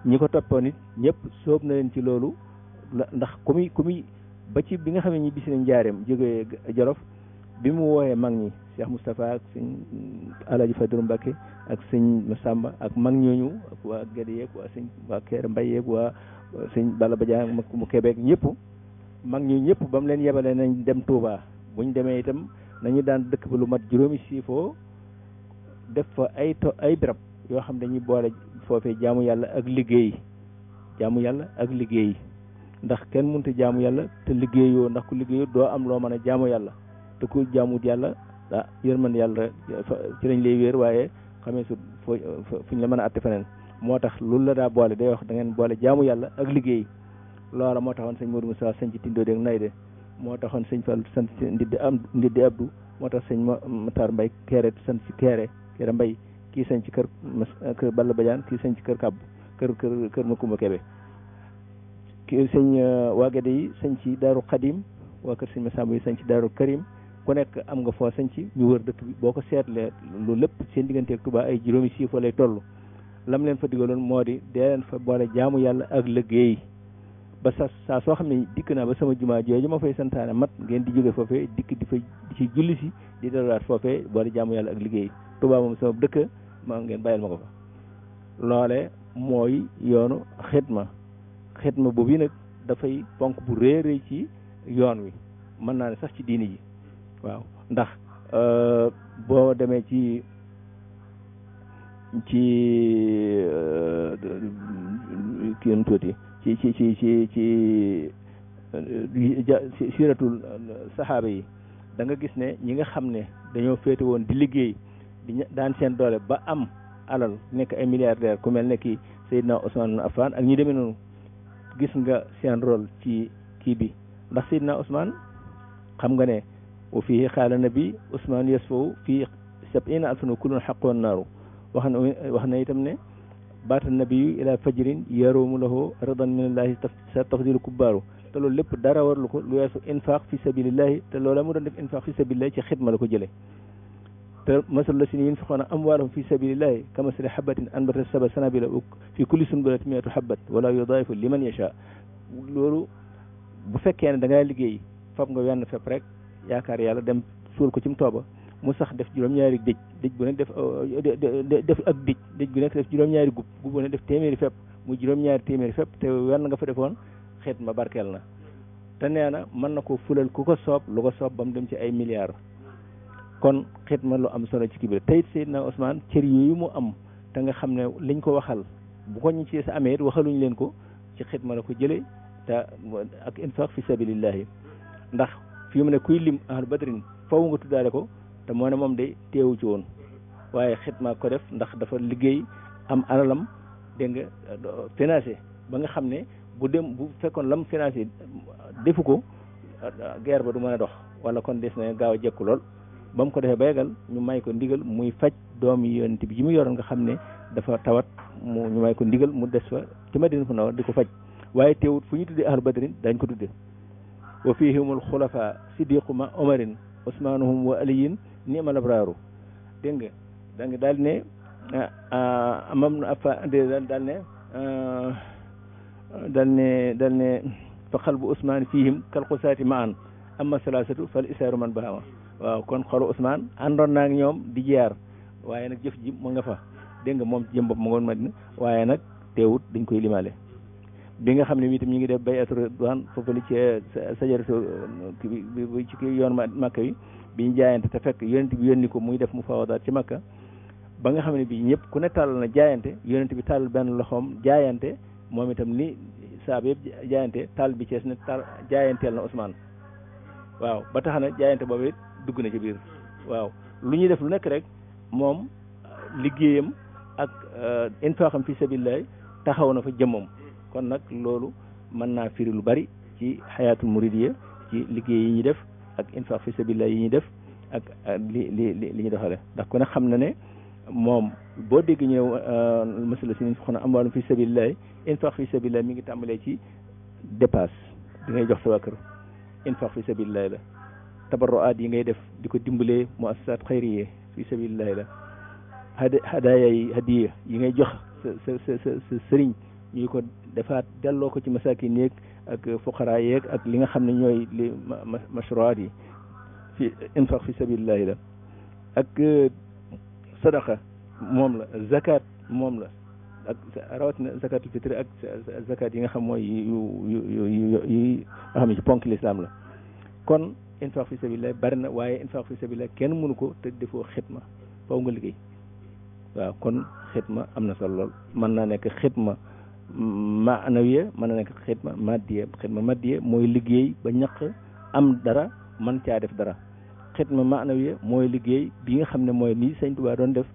ñi ko toppoon it ñëpp sóob na leen ci loolu ndax ku muy ba ci bi nga xam ne ñi bis nañ njaareem jógee Jolof bi mu wooyee mag ñi Cheikh Moustapha ak sëñ Alaaji Fadilu Mbàkke ak sëñ Masamba ak mag ñooñu ak waa Gede yeeg waa Kéré Mbay yeeg waa sëñ Balla Badiane mu Kebeek ñëpp mag ñu ñëpp ba mu leen yebalee nañ dem Touba buñ demee itam nañu daan dëkk ba lu mat juróomi siifoo def fa ay birab yoo xam dañuy boole foofee jaamu yàlla ak liggéey ndax kenn mënut a jaamu yàlla te liggéeyoo, ndax ku liggéeyoo doo am loo mën a jaamu yàlla te ku jaamut yàlla yërmande yàlla ci lañ lay wéer, waaye xamee su fuñ la mën a atte feneen. moo tax loolu la daa boole day wax da ngeen boole jaamu yàlla ak liggéey. loola moo taxoon sëñ Modou Moussa sañ ci Tindóodi ak Nayde, moo taxoon sëñ Fall sant ci Ndiddi Abdou, moo tax sëñ Matar Mbay Kéré sant ci Kéré Mbay, kii sañ ci kër Balla Badiane, kii sañ ci kër Kàbb kër Makumba Kebe, kii sëñ waa Gede yi sañ ci Daaru Xadim, waa kër sëñ Masamba yi sañ ci Daaru Karim. ku nekk am nga foo sañ ci ñu wër dëkk bi. boo ko seetlee loolu lépp seen digganteeg Touba ay juróomi siifoo lay toll. lam leen fa digaloon moo di dee leen fa boole jaamu yàlla ak liggéey ba saa soo xam ne dikk naa ba sama jumaa jooju ma fay santaane mat ngeen di jóge foofee dikk di ci julli si di delluwaat foofee boole jaamu yàlla ak liggéey. Touba moom sama dëkk ma ngeen bàyyil ma ko fa. loole mooy yoonu xidma boobu nag dafay ponk bu rëy ci yoon wi, mën naa ne sax ci diini ji. waaw ndax boo demee ci kii tuuti ci siratul saxaaba yi da nga gis ne ñi nga xam ne dañoo féete woon di liggéey di daan seen doole ba am alal nekk ay milliardaire ku mel ne kii Seydina Ousmane Affan ak ñi demee noonu, gis nga seen rôle ci kii bi. ndax Seydina Ousmane xam nga ne wa fii xaala nabi Ousmane yasfaw fii 70 alfan kullun xaqoon naaru wax na itam ne baata nabiyu ila fajrin yarumu lahu ridan minallahi sa tafdilu kubbaaru. te loolu lépp dara warlu ko lu weesu infaq fi sabilillahi, te loola mu doon def infaq fi sabilillahi ci xidma la ko jëlee. te masal la si ni yunfiqoona amwaalahum fi sabilillahi kamasali habatin anbatat sab'a sanabila fi kulli sunbulatin mi'atu habat wala yudaa'ifu liman yasha. loolu bu fekkee ne da ngaa liggéey fab nga wenn fepp rek yaakaar yàlla dem suul ko ci mu tooba mu sax def juróom-ñaari dëj bu nekk def ak dëj bu nekk def juróom-ñaari gub bu nekk def téeméeri fepp muy juróom-ñaari téeméeri fepp te wenn nga fa defoon xidma barkeel na. te nee na mën na ko fulal ku ko soob lu ko soob ba mu dem ci ay milliards. kon xidma lu am solo ci kii bi tey it Seydina Ousmane cër yooyu mu am te nga xam ne liñ ko waxal bu ko ñu ci sa amee it waxaluñ leen ko ci xidma la ko jëlee te ak infaq fi sabilillahi. ndax fi mu ne kuy lim ahlu badrin faw nga tuddaale ko te moo ne moom de teewu ci woon, waaye xidma ko def ndax dafa liggéey am alalam dégg nga financé ba nga xam ne bu fekkoon lam financé defu ko guerre ba du mën a dox, wala kon des na gaaw a jekku lool. ba mu ko defee ba yegal ñu may ko ndigal muy faj doomi yonent bi ji mu yoroon nga xam ne dafa tawat ñu may ko ndigal mu des fa ci Madina Munawwara di ko faj. waaye teewut fu ñu tuddee ahlu badrin dañ ko tudde wa fihimul xulafa siddiqu ma omarin osmanuhum wa aliyin ni'mal abraaru. dégg nga da nga daal ne amam na afa daal ne fa xalbu Ousmane fihim kal xusaati ma an amma salaasatu fal isaaru man bahama. waaw kon xolu Ousmane àndoon naa ak ñoom di jaar, waaye nag jëf ji mu nga fa. dégg nga moom ci jëm bopp ma ngoon Madina, waaye nag teewut dañ koy limaale. bi nga xam ne itam ñu ngi def bay'atu ridwaan foofu li ci sajaratu bi ci yoon Makka bi ñu jaayante te fekk yonent bi yónni ko muy def mufaawadaat ci Makka ba nga xam ne bii ñëpp ku ne tàllal na jaayante yonent bi tàll benn loxoom jaayante moom itam ni saaba yëpp jaayante tàll bi cees ne tàll jaayanteel na Ousmane waaw ba tax na jaayante boobu it dugg na ci biir waaw lu ñuy def lu nekk rek moom liggéeyam ak infaaxam fi sabilillah taxaw na fa jëmmam kon nag loolu mën naa firi lu bari ci xayaatul muridiyya ci liggéey yi ñuy def ak infaax fi sabilillah yi ñuy def ak li ñu doxale ndax ku ne xam na ne moom boo dégg ñëw masala si ni xona amwaalum fi sabilillah infaax fi sabilillah mi ngi tàmbalee ci dépasse di ngay jox sa waa kër infaax fi sabilillah la tabarruaat yi ngay def di ko dimbalee muassasaat xayriye fi sabilillah la hadaaya yi hadiya yi ngay jox sa sëriñ ñu ko defaat delloo ko ci masaakin yeeg ak fuqaraa yeeg ak li nga xam ne ñooy li mashruwaat yi fi infaq fi sabilillahi la ak sadaqa moom la zakat moom la ak rawatina zakatul fitri ak zakat yi nga xam mooy yu nga xam ne ci ponk l'islam la kon infaq fi sabilillahi bari na waaye infaq fi sabilillahi kenn mënu ko te defoo xitma faw nga liggéey waaw kon xitma am na solo lool mën naa nekk xitma maanawiya mën na nekk xitma maddiya mooy liggéey ba ñaq am dara mën caa def dara xitma maanawiya mooy liggéey bi nga xam ne mooy nii Sëñ Tuubaa doon def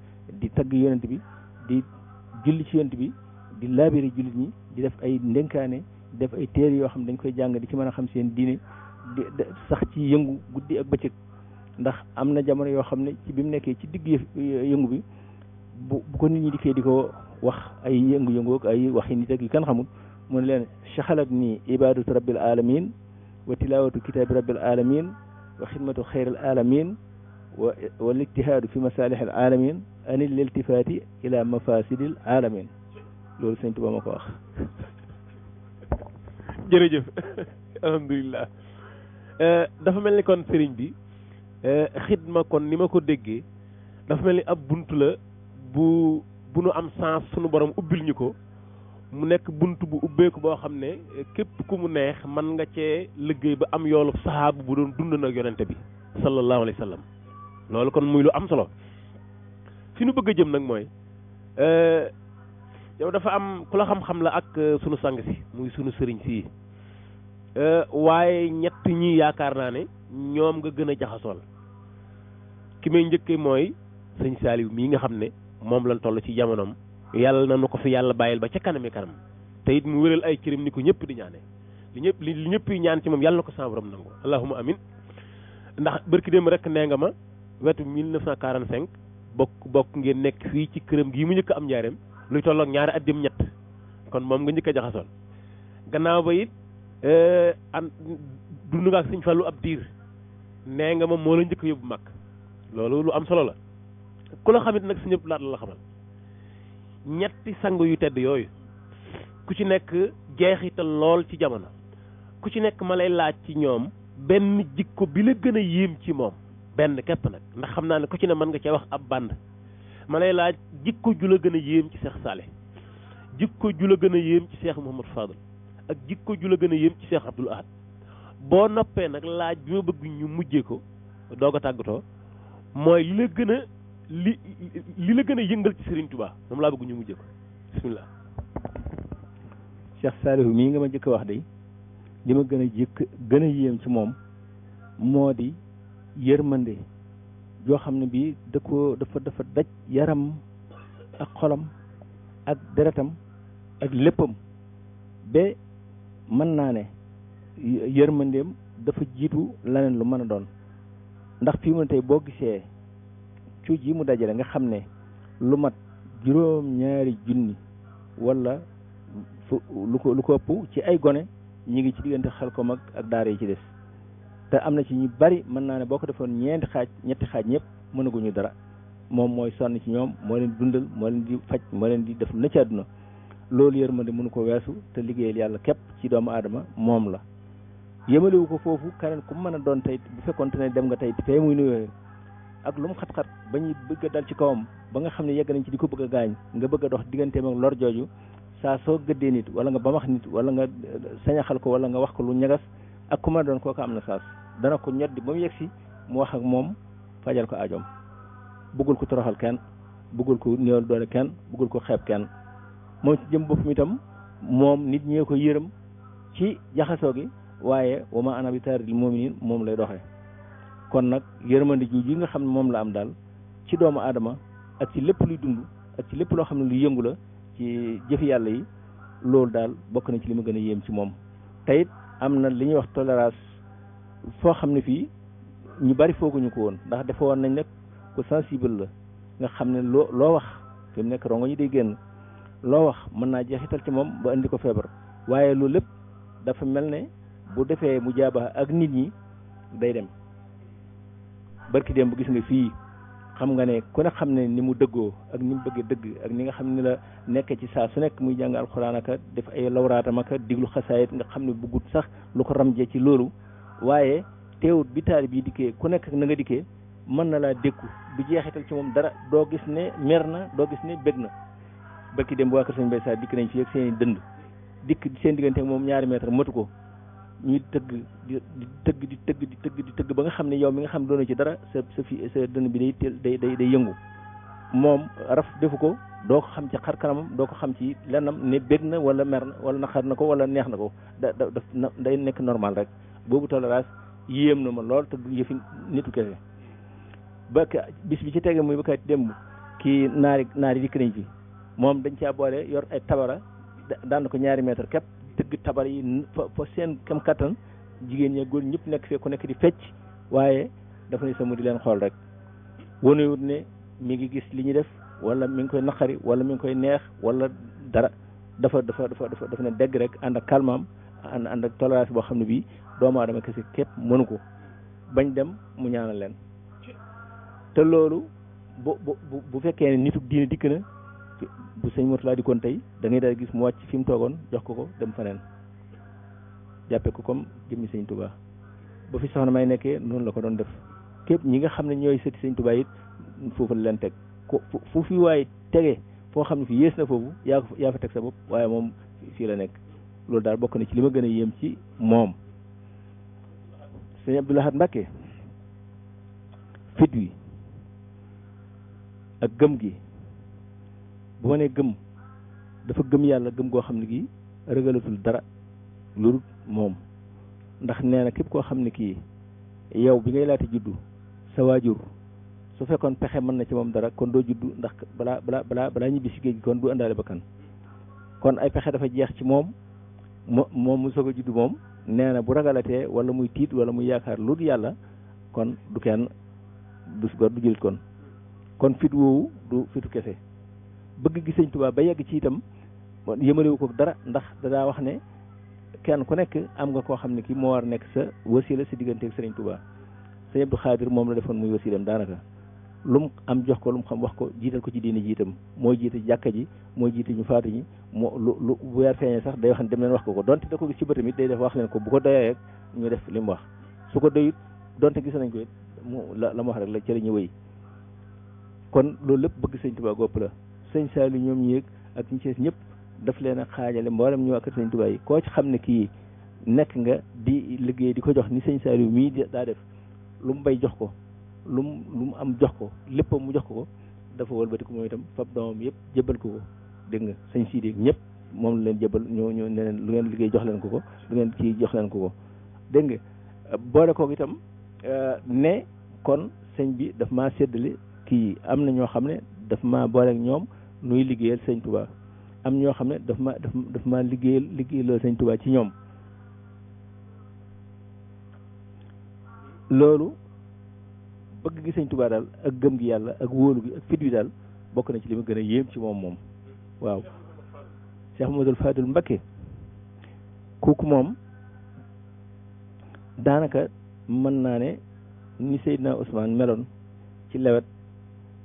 di tagg yonent bi di julli ci yonent bi di laabiri jullit ñi di def ay ndénkaane def ay téere yoo xam ne dañ koy jàng di ci mën a xam seen diine di sax ci yëngu guddi ak bëccëg ndax am na jamono yoo xam ne ci bi mu nekkee ci digg yëngu bi bu ko nit ñi dikkee di ko wax ay yëngu-yëngu ak ay waxi nit ak yu kenn xamul mu ne leen shaxalat nii ibadatu rabbil alamin wa tilawatu kitaabi rabbil alamin wa xidmatu xayril alamin wa lijtihaadu fi masalihil alamin anil iltifaati ila mafasidil alamin loolu Sëñ Tuubaa ma ko wax. jërëjëf alhamdulilah dafa mel ni kon sëriñ bi xidma kon ni ma ko déggee dafa mel ni ab bunt la bu nu am sens sunu borom ubbil ñu ko mu nekk bunt bu ubbeeku boo xam ne képp ku mu neex mën nga cee liggéey ba am yoolu saxaabu bu doon dund nag yonente bi sallallahu alayhi wa sallam loolu kon muy lu am solo fi nu bëgg a jëm nag mooy yow dafa am ku la xam-xam la ak sunu sang si muy sunu sëriñ si waaye ñett ñi yaakaar naa ne ñoom nga gën a jaxasool ki may njëkkee mooy sëñ Saaliw mii nga xam ne moom lañ toll ci jamonoom yàlla na nu ko fi yàlla bàyyil ba ca kanami kanam te it mu wéral ay cëram ni ko ñëpp di ñaane li ñëpp yi ñaan ci moom yàlla na ko sama borom nangu allahumma amin ndax bërki démb rek nee nga ma wetu 1945 bokk ngeen nekk fii ci këram gii mu njëkk am njaareem luy tolloog ñaari at dem ñett kon moom nga njëkk a jaxasoon gannaaw ba it dund nga ak sëñ Fallu ab diir nee nga ma moo la njëkk yóbbu mag loolu lu am solo la ku la xamit nag si ñëpp laat la xamal ñetti sang yu tedd yooyu ku ci nekk jeexital lool ci jamono ku ci nekk ma lay laaj ci ñoom benn jikko bi la gën a yéem ci moom benn képp nag ndax xam naa ne ku ci ne mën nga cee wax ab band ma lay laaj jikko ju la gën a yéem ci Cheikh Saleh jikko ju la gën a yéem ci Cheikh Mouhamadou Fadal ak jikko ju la gën a yéem ci Cheikh Abdoul Ahad boo noppee nag laaj bi ma bëgg ñu mujjee ko doog a tàggatoo mooy li la gën a li la gën a yëngal ci Serigne Touba moom laa bëgg ñu mujjee ko bismillah. Cheikh Saliou mii nga ma njëkk a wax de li ma gën a yéem ci moom moo di yërmande joo xam ne bii dafa daj yaram ak xolam ak deretam ak léppam ba mën naa ne yërmandeem dafa jiitu leneen lu mën a doon ndax fii mu ne tey boo gisee cuuj yi mu dajale nga xam ne lu mat juróom-ñaari junni wala lu ko ëpp ci ay gone ñi ngi ci diggante Xelkom ak daara yi ci des te am na ci ñu bari mën naa ne boo ko defoon ñetti xaaj ñëpp mënaguñu dara moom mooy sonn ci ñoom moo leen dundal moo leen di faj moo leen di def na ci àdduna loolu yërmande mënu ko weesu te liggéeyal yàlla képp ci doomu aadama moom la yëmalewu ko foofu keneen ku mën a doon tey bu fekkoonte ne dem nga tey fee muy nuyoo ak lu mu xat-xat ba ñuy bëgg a dal ci kawam ba nga xam ne yegg nañ ci di ko bëgg a gaañ nga bëgg a dox digganteem ak lor jooju saa soo gëddee nit wala nga bamax nit wala nga sañaxal ko wala nga wax ko lu ñagas ak ku ma doon kooku am na saas dana ko ñoddi ba mu yegsi mu wax ak moom fajal ko aajoom bëggul ko toroxal kenn bëggul ko néewal doole kenn bëggul ko xeeb kenn moom ci jëm boppam itam moom nit ñee ko yërëm ci jaxasoo gi waaye wa ma ana bi taaril mu'minin moom lay doxee kon nag yërmande ji nga xam ne moom la am daal ci doomu aadama ak ci lépp luy dund ak ci lépp loo xam ne luy yëngu la ci jëfi yàlla yi loolu daal bokk na ci li ma gën a yéem ci moom te it am na li ñuy wax tolérance foo xam ne fii ñu bari fooguñu ko woon ndax dafa woon nañ nag ku sensible la nga xam ne loo wax fi mu nekk rongo ñi day génn loo wax mën naa jeexital ci moom ba indi ko feebar waaye loolu lépp dafa mel ne bu defee mu jaaba ak nit ñi day dem barki dem bu gis nga fii xam nga ne ku ne xam ne ni mu dëggoo ak ni mu bëggee dëgg ak ni nga xam ne la nekk ci saa su nekk muy jàng alxuraan aka def ay lawraatam aka diglu xasaayit nga xam ne bëggut sax lu ko ramjee ci loolu waaye teewut bi taali bii dikkee ku nekk na nga dikkee mën na laa dékku du jeexital ci moom dara doo gis ne mer na doo gis ne bëgg na barki dem bu waa kër sëñ Mbay Sarr dikk nañ fi ak seen i dënd dikk seen diggante ak moom ñaari mètre matu ko ñuy tëgg di tëgg ba nga xam ne yow mi nga xam doona ci dara sa dënn bi day yëngu moom raf defu ko doo ko xam ci xar kanamam doo ko xam ci lennam ne bég na wala mer na wala naqar na ko wala neex na ko day nekk normal rek boobu tolérance yéem na ma lool te du yëfi nitu kese ba bis bi ci tege muy ba kat démb kii naari dikk nañ fi moom dañ caa boole yor ay tabara daan ko ñaari mètre képp tëgg tabar yi fa seen kam kattan jigéen ñi góor ñëpp nekk fee ku nekk di fecc waaye dafa ne sama di leen xool rek wonewut ne mi ngi gis li ñu def wala mi ngi koy naqari wala mi ngi koy neex wala dara dafa ne dégg rek ànd ak calmam ànd ak tolérance boo xam ne bii doomu aadama kese képp mënu ko bañ dem mu ñaanal leen te loolu bu fekkee ne nitu diine dikk na bu sëñ Mourtala dikkoon tey da ngay daal gis mu wàcc fi mu toogoon jox ko dem feneen jàppe ko comme jëmmi sëñ Touba ba fi soxna may nekkee noonu la ko doon def képp ñi nga xam ne ñooy sëti sëñ Touba it foofu la leen teg fu fi waaye tege foo xam ne fi yées na foofu yaa fa teg sa bopp waaye moom fii la nekk loolu daal bokk na ci li ma gën a yéem ci moom sëñ Abdou Lahad Mbacké fit wi ak gëm gi bu ma nee gëm dafa gëm yàlla gëm goo xam ne gi rëgalatul dara lu moom ndax nee na képp koo xam ne kii yow bi ngay laata juddu sa waajur su fekkoon pexe mën na ci moom dara kon doo juddu ndax balaa ñibbi si géej gi kon du àndaale bakkan kon ay pexe dafa jeex ci moom moom mu soog a juddu moom nee na bu ragalatee wala muy tiit wala muy yaakaar lu dul yàlla kon du kenn du gor du jëlit kon fit woowu du fitu kese bëgg gi sëñ Tuubaa ba yegg ci itam yëmalewu ko dara ndax dadaa wax ne kenn ku nekk am nga koo xam ne ki moo war nekk sa wasila si digganteeg sëriñ Tuubaa sëñ Abdou Khadir moom la defoon muy wasilam daanaka lu mu am jox ko lu mu xam wax ko jiital ko ci diine jiitam mooy jiite jàkka ji mooy jiite ñu faatu ñi moo lu bu weer feeñee sax day wax ne dem leen wax ko donte da ko gis ci bëtam it day def wax leen ko bu ko doyee rek ñu def li mu wax su ko doyut donte gis nañ ko it la mu wax rek la ci la ñu wéy kon loolu lépp bëgg sëñ Tuubaa gopp la sëñ Saliou ñoom ñi yëg ak ñi ci ñëpp daf leen a xaajale mboolem ñu ak sëñ Tuubaa yi koo ci xam ne kii nekk nga di liggéey di ko jox ni sëñ Saliou mii daa def lu mu bay jox ko lu mu am jox ko lépp mu jox ko dafa wëlbati ko moom itam fab doomam yëpp jëbal ko dégg nga sëñ Sidi ñëpp moom la leen jëbal ñoo ne leen lu ngeen liggéey jox leen ko lu ngeen kii jox leen ko dégg nga boole ko itam ne kon sëñ bi daf maa séddale kii am na ñoo xam ne daf maa boole ak ñoom nuy liggéeyal sëñ Tuubaa am ñoo xam ne daf maa liggéeyal sëñ Tuubaa ci ñoom loolu bëgg gi sëñ Tuubaa daal ak gëm gi yàlla ak wóolu gi ak fit wi daal bokk na ci li ma gën a yéem ci moom waaw Cheikh Mouhamadoul Fadil Mbacké kooku moom daanaka mën naa ne ni Seydina Ousmane meloon ci lewet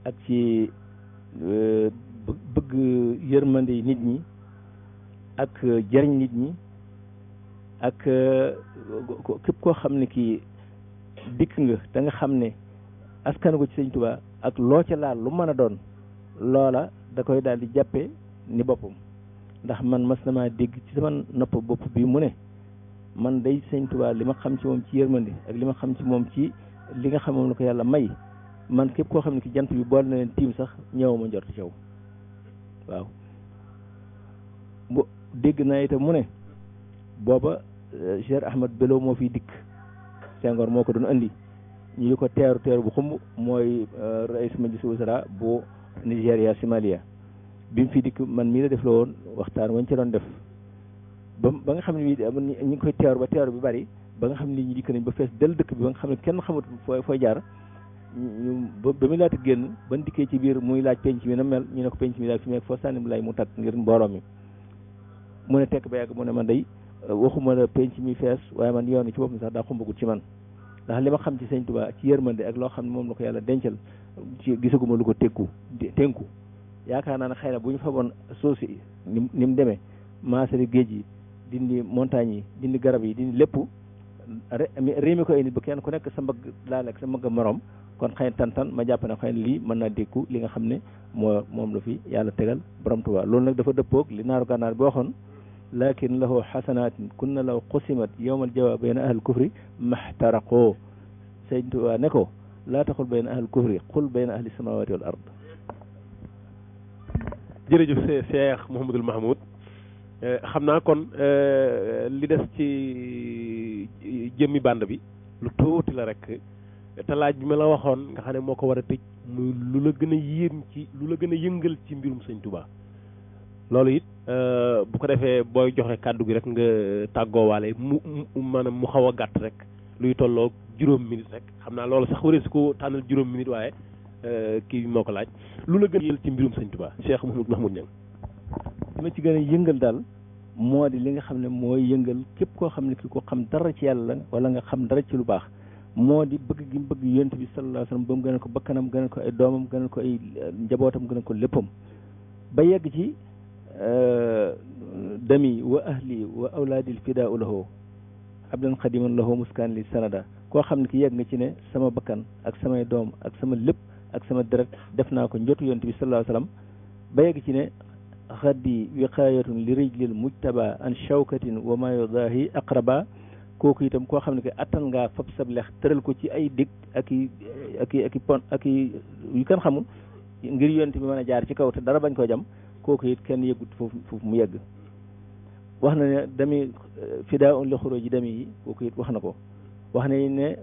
ak ci bëgg yërmande nit ñi ak jariñ nit ñi ak képp koo xam ne kii dikk nga da nga xam ne askan ko ci sëñ Tuubaa ak loo ca laal lu mën a doon loola da koy daal di jàppe ni boppam ndax man mas na maa dégg ci sama nopp bopp bi mu ne man day sëñ Tuubaa li ma xam ci moom ci yërmandi ak li ma xam ci moom ci li nga xam moom la ko yàlla may man képp koo xam ne ki jant bi boole na leen tiim sax ñëwuma njort ci yow waaw. bu dégg naa itam mu ne booba Cheikh Ahmad Bello moo fiy dikk Senghor moo ko doon andi ñu di ko teeru bu xumb mooy rais majlis wasara bu Nigéria Somalia bi mu fi dikk man mii la def la woon waxtaan wañ ci doon def ba nga xam ne ñu ngi koy teeru bi bari ba nga xam ne nit ñi dikk nañ ba fees del dëkk bi ba nga xam ne kenn xamut fooy jaar ñu ba muy laata génn ban dikkee ci biir muy laaj penc mi na mel ñu ne ko penc mi daal fi mu nekk foo sànni mu lay mu tàkk ngir mbooloo mi mu ne tekk ba yàgg mu ne man day waxuma la penc mi fees waaye man yoon ci boppam sax daa xumbagut ci man ndax li ma xam ci sëñ Tuubaa ci yërmande ak loo xam ne moom la ko yàlla dencal ci gisaguma lu ko tënku yaakaar naa ne xëy na bu ñu faboon suuf si ni mu demee maasali géej yi dindi montagne yi dindi garab yi dindi lépp réemi ko ay nit ba kenn ku nekk sa mbagg laal ak sa mbagg morom kon xëy na tantan ma jàpp ne xëy na lii mën naa dékku li nga xam ne moom la fi yàlla tegal borom Tuubaa loolu nag dafa dëppoog li naaru gànnaar bi waxoon lakin lahu xasanaatin kunna law qusimat yowmal jawaab bayna ahal kufri maxtaraqoo sëñ Tuubaa ne ko laa taxul bayna ahal kufri qul bayna ahli samawati wal ard. jërëjëf Cheikh Mouhamadul Mahmoud xam naa kon li des ci jëmmi bànd bi lu tuuti la rek te laaj bi ma la waxoon nga xam ne moo ko war a tëj muy lu la gën a yéem ci lu la gën a yëngal ci mbirum sëñ Tuubaa loolu it bu ko defee booy joxe kàddu gi rek nga tàggoowaale mu maanaam mu xaw a gàtt rek luy tolloo juróom minute rek xam naa loolu sax waree su ko tànnal juróom minute waaye kii bi moo ko laaj lu la gën a yëngal ci mbirum sëñ Tuubaa Cheikh Mouhamadou Mahmoud Niang. li ma ci gën a yëngal daal moo di li nga xam ne mooy yëngal képp koo xam ne ki ko xam dara ci yàlla wala nga xam dara ci lu baax moo di bëgg gi mu bëgg yonent bi sallallahu alayhi wasallam ba mu gënal ko bakkanam gënal ko ay doomam gënal ko ay njabootam gënal ko léppam ba yegg ci dami wa ahli wa awlaadil fidaau lahu abdan xadiman lahu muskaan li sanada koo xam ne ki yegg nga ci ne sama bakkan ak samay doom ak sama lépp ak sama deret def naa ko njotu yonent bi sallallahu alayhi wasallam ba yegg ci ne xaddi wiqaayatun li rijlil mujtaba an shawkatin wa ma yudaahi aqraba kooku itam koo xam ne que attan ngaa fab sab lex tëral ko ci ay dig ak i pon ak i yu kenn xamul ngir yonent bi mën a jaar ci kaw te dara bañ ko jam kooku it kenn yëggut foofu mu yegg wax na ne dami fidaa un li xuruji dami yi kooku it wax na ko wax na ne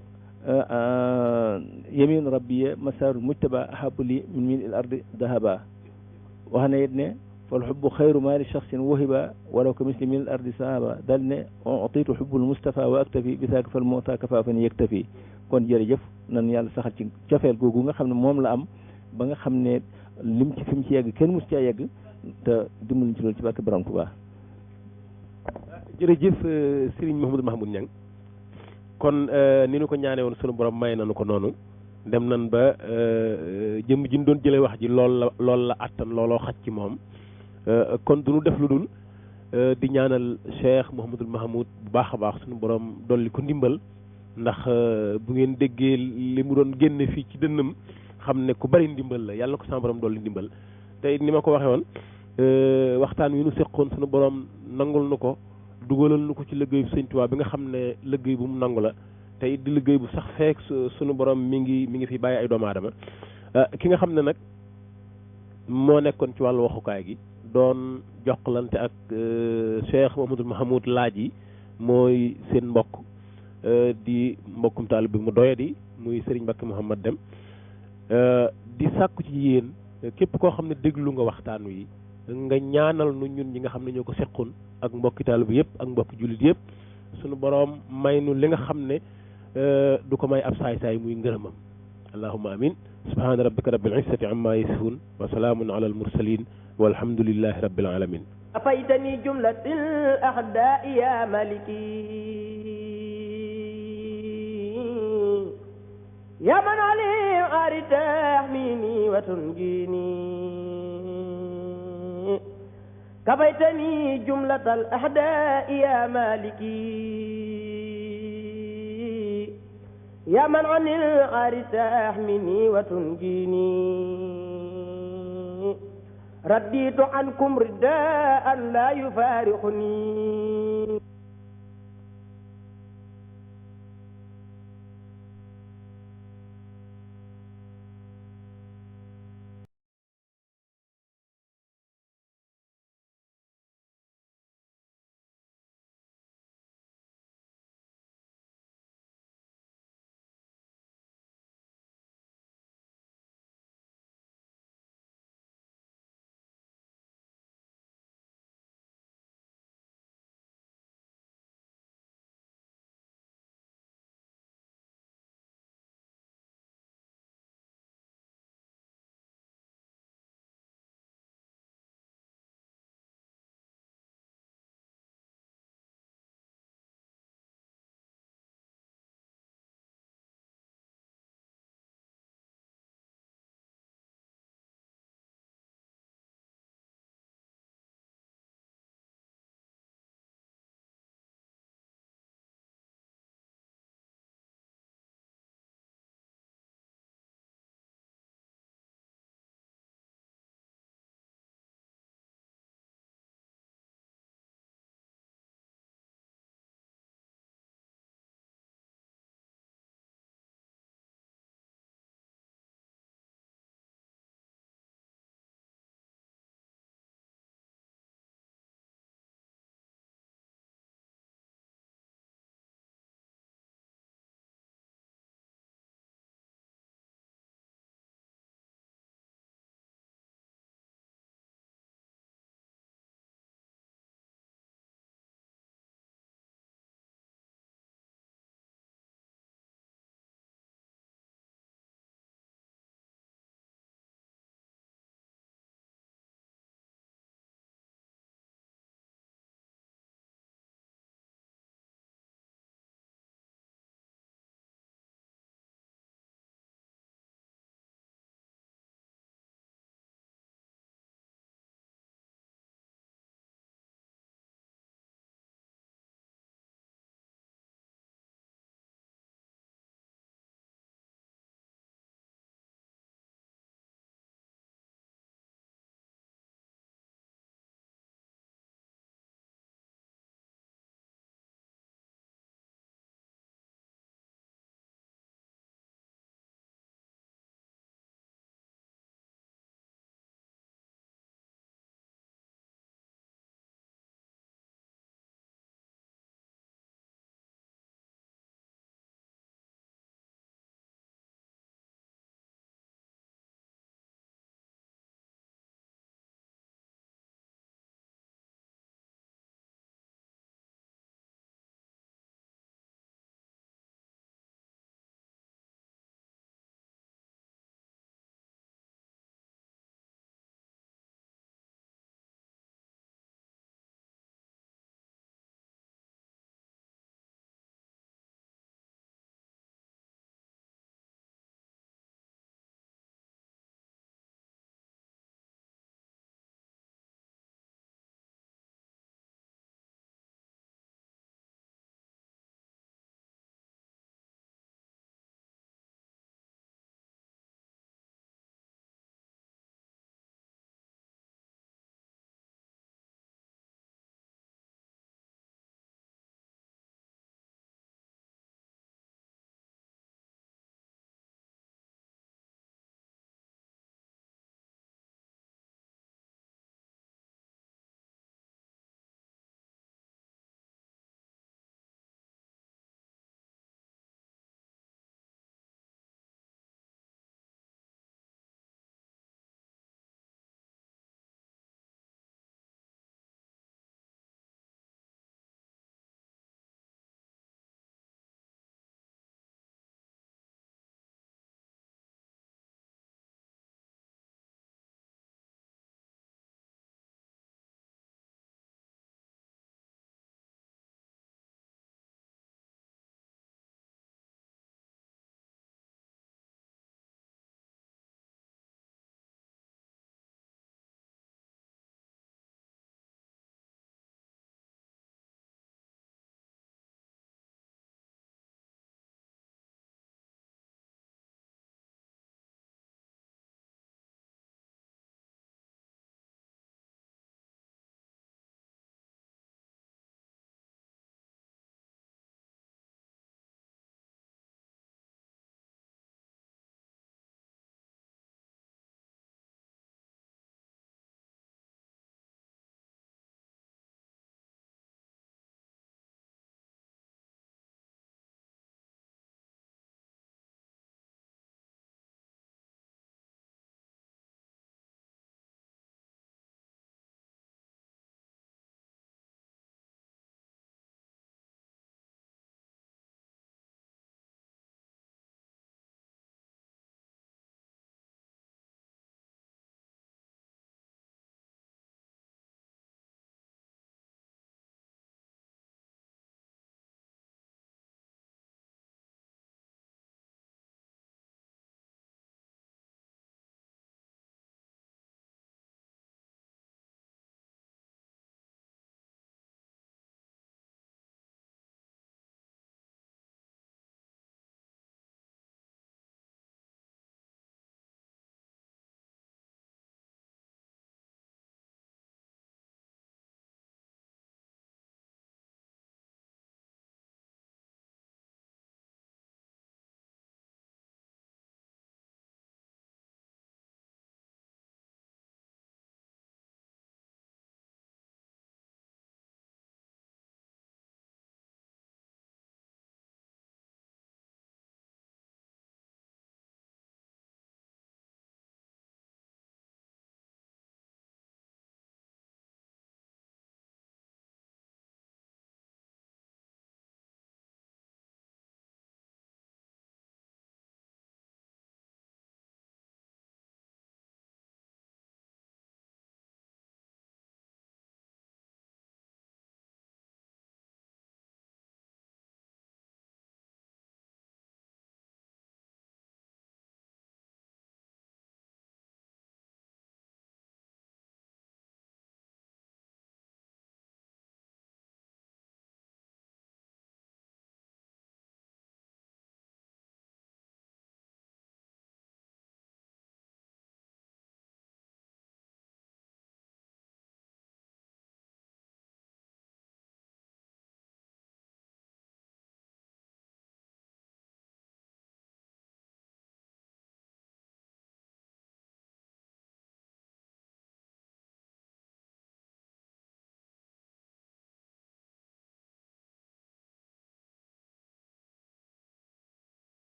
yamin rabbiya masaarul mujtaba ahabu li min min il ardi dahaba wax na it ne fal xubbu xayru ma li shaxsin wahiba walaw ka misli min al ardi sahaba dal ne utiitu xubbul mustafa wa aktafi bisaaka fal muta kafaafan yaktafi kon jërëjëf nan yàlla saxal ci cofeel googu nga xam ne moom la am ba nga xam ne lim ci fi mu ci yegg kenn mus caa yegg te dimbali ci loolu ci barke borom Tuubaa. jërëjëf Serigne Mouhamadou Mahmoud Niang kon ni nu ko ñaanee woon sunu borom may nañu ko noonu dem nan ba jëm ji ñu doon jëlee wax ji lool la attan looloo xaj ci moom kon du ñu def lu dul di ñaanal Cheikh Mouhamadou Mahmoud bu baax a baax sunu borom dolli ko ndimbal ndax bu ngeen déggee li mu doon génne fii ci dënnam xam ne ku bari ndimbal la yàlla na ko sama borom dolli ndimbal te ni ma ko waxee woon waxtaan wi nu seqoon sunu borom nangul nu ko dugalal nu ko ci liggéey bu Sëñ Tuubaa bi nga xam ne liggéey bu mu nangu la te it di liggéey bu sax feek sunu borom mi ngi fi bàyyi ay doomu aadama ki nga xam ne nag moo nekkoon ci wàllu waxukaay gi doon jokkalante ak Cheikh Mouhamadou Mahmoud laaj yi mooy seen mbokk di mbokkum taalibe bi mu doyadi muy Serigne Mbacké Mouhamad Dem di sàkku ci yéen képp koo xam ne déglu nga waxtaan wi nga ñaanal nu ñun ñi nga xam ne ñoo ko seqoon ak mbokki taalibe bi yëpp ak mbokki jullit yëpp sunu boroom may nu li nga xam ne du ko may ab saay-saay muy ngërëmam allahumma amin subhaana rabbika rabbil izzati amma yasifun wa salaamun ala al mursalin walhamdulillahi rabbil alamin afaytani jumlatil ahda'i ya maliki يا من عليه أرتاحميني وتنجيني كفيتني جملة الأحداء يا مالكي يا من عن الأرتاحميني وتنجيني رديت عنكم رداء لا يفارقني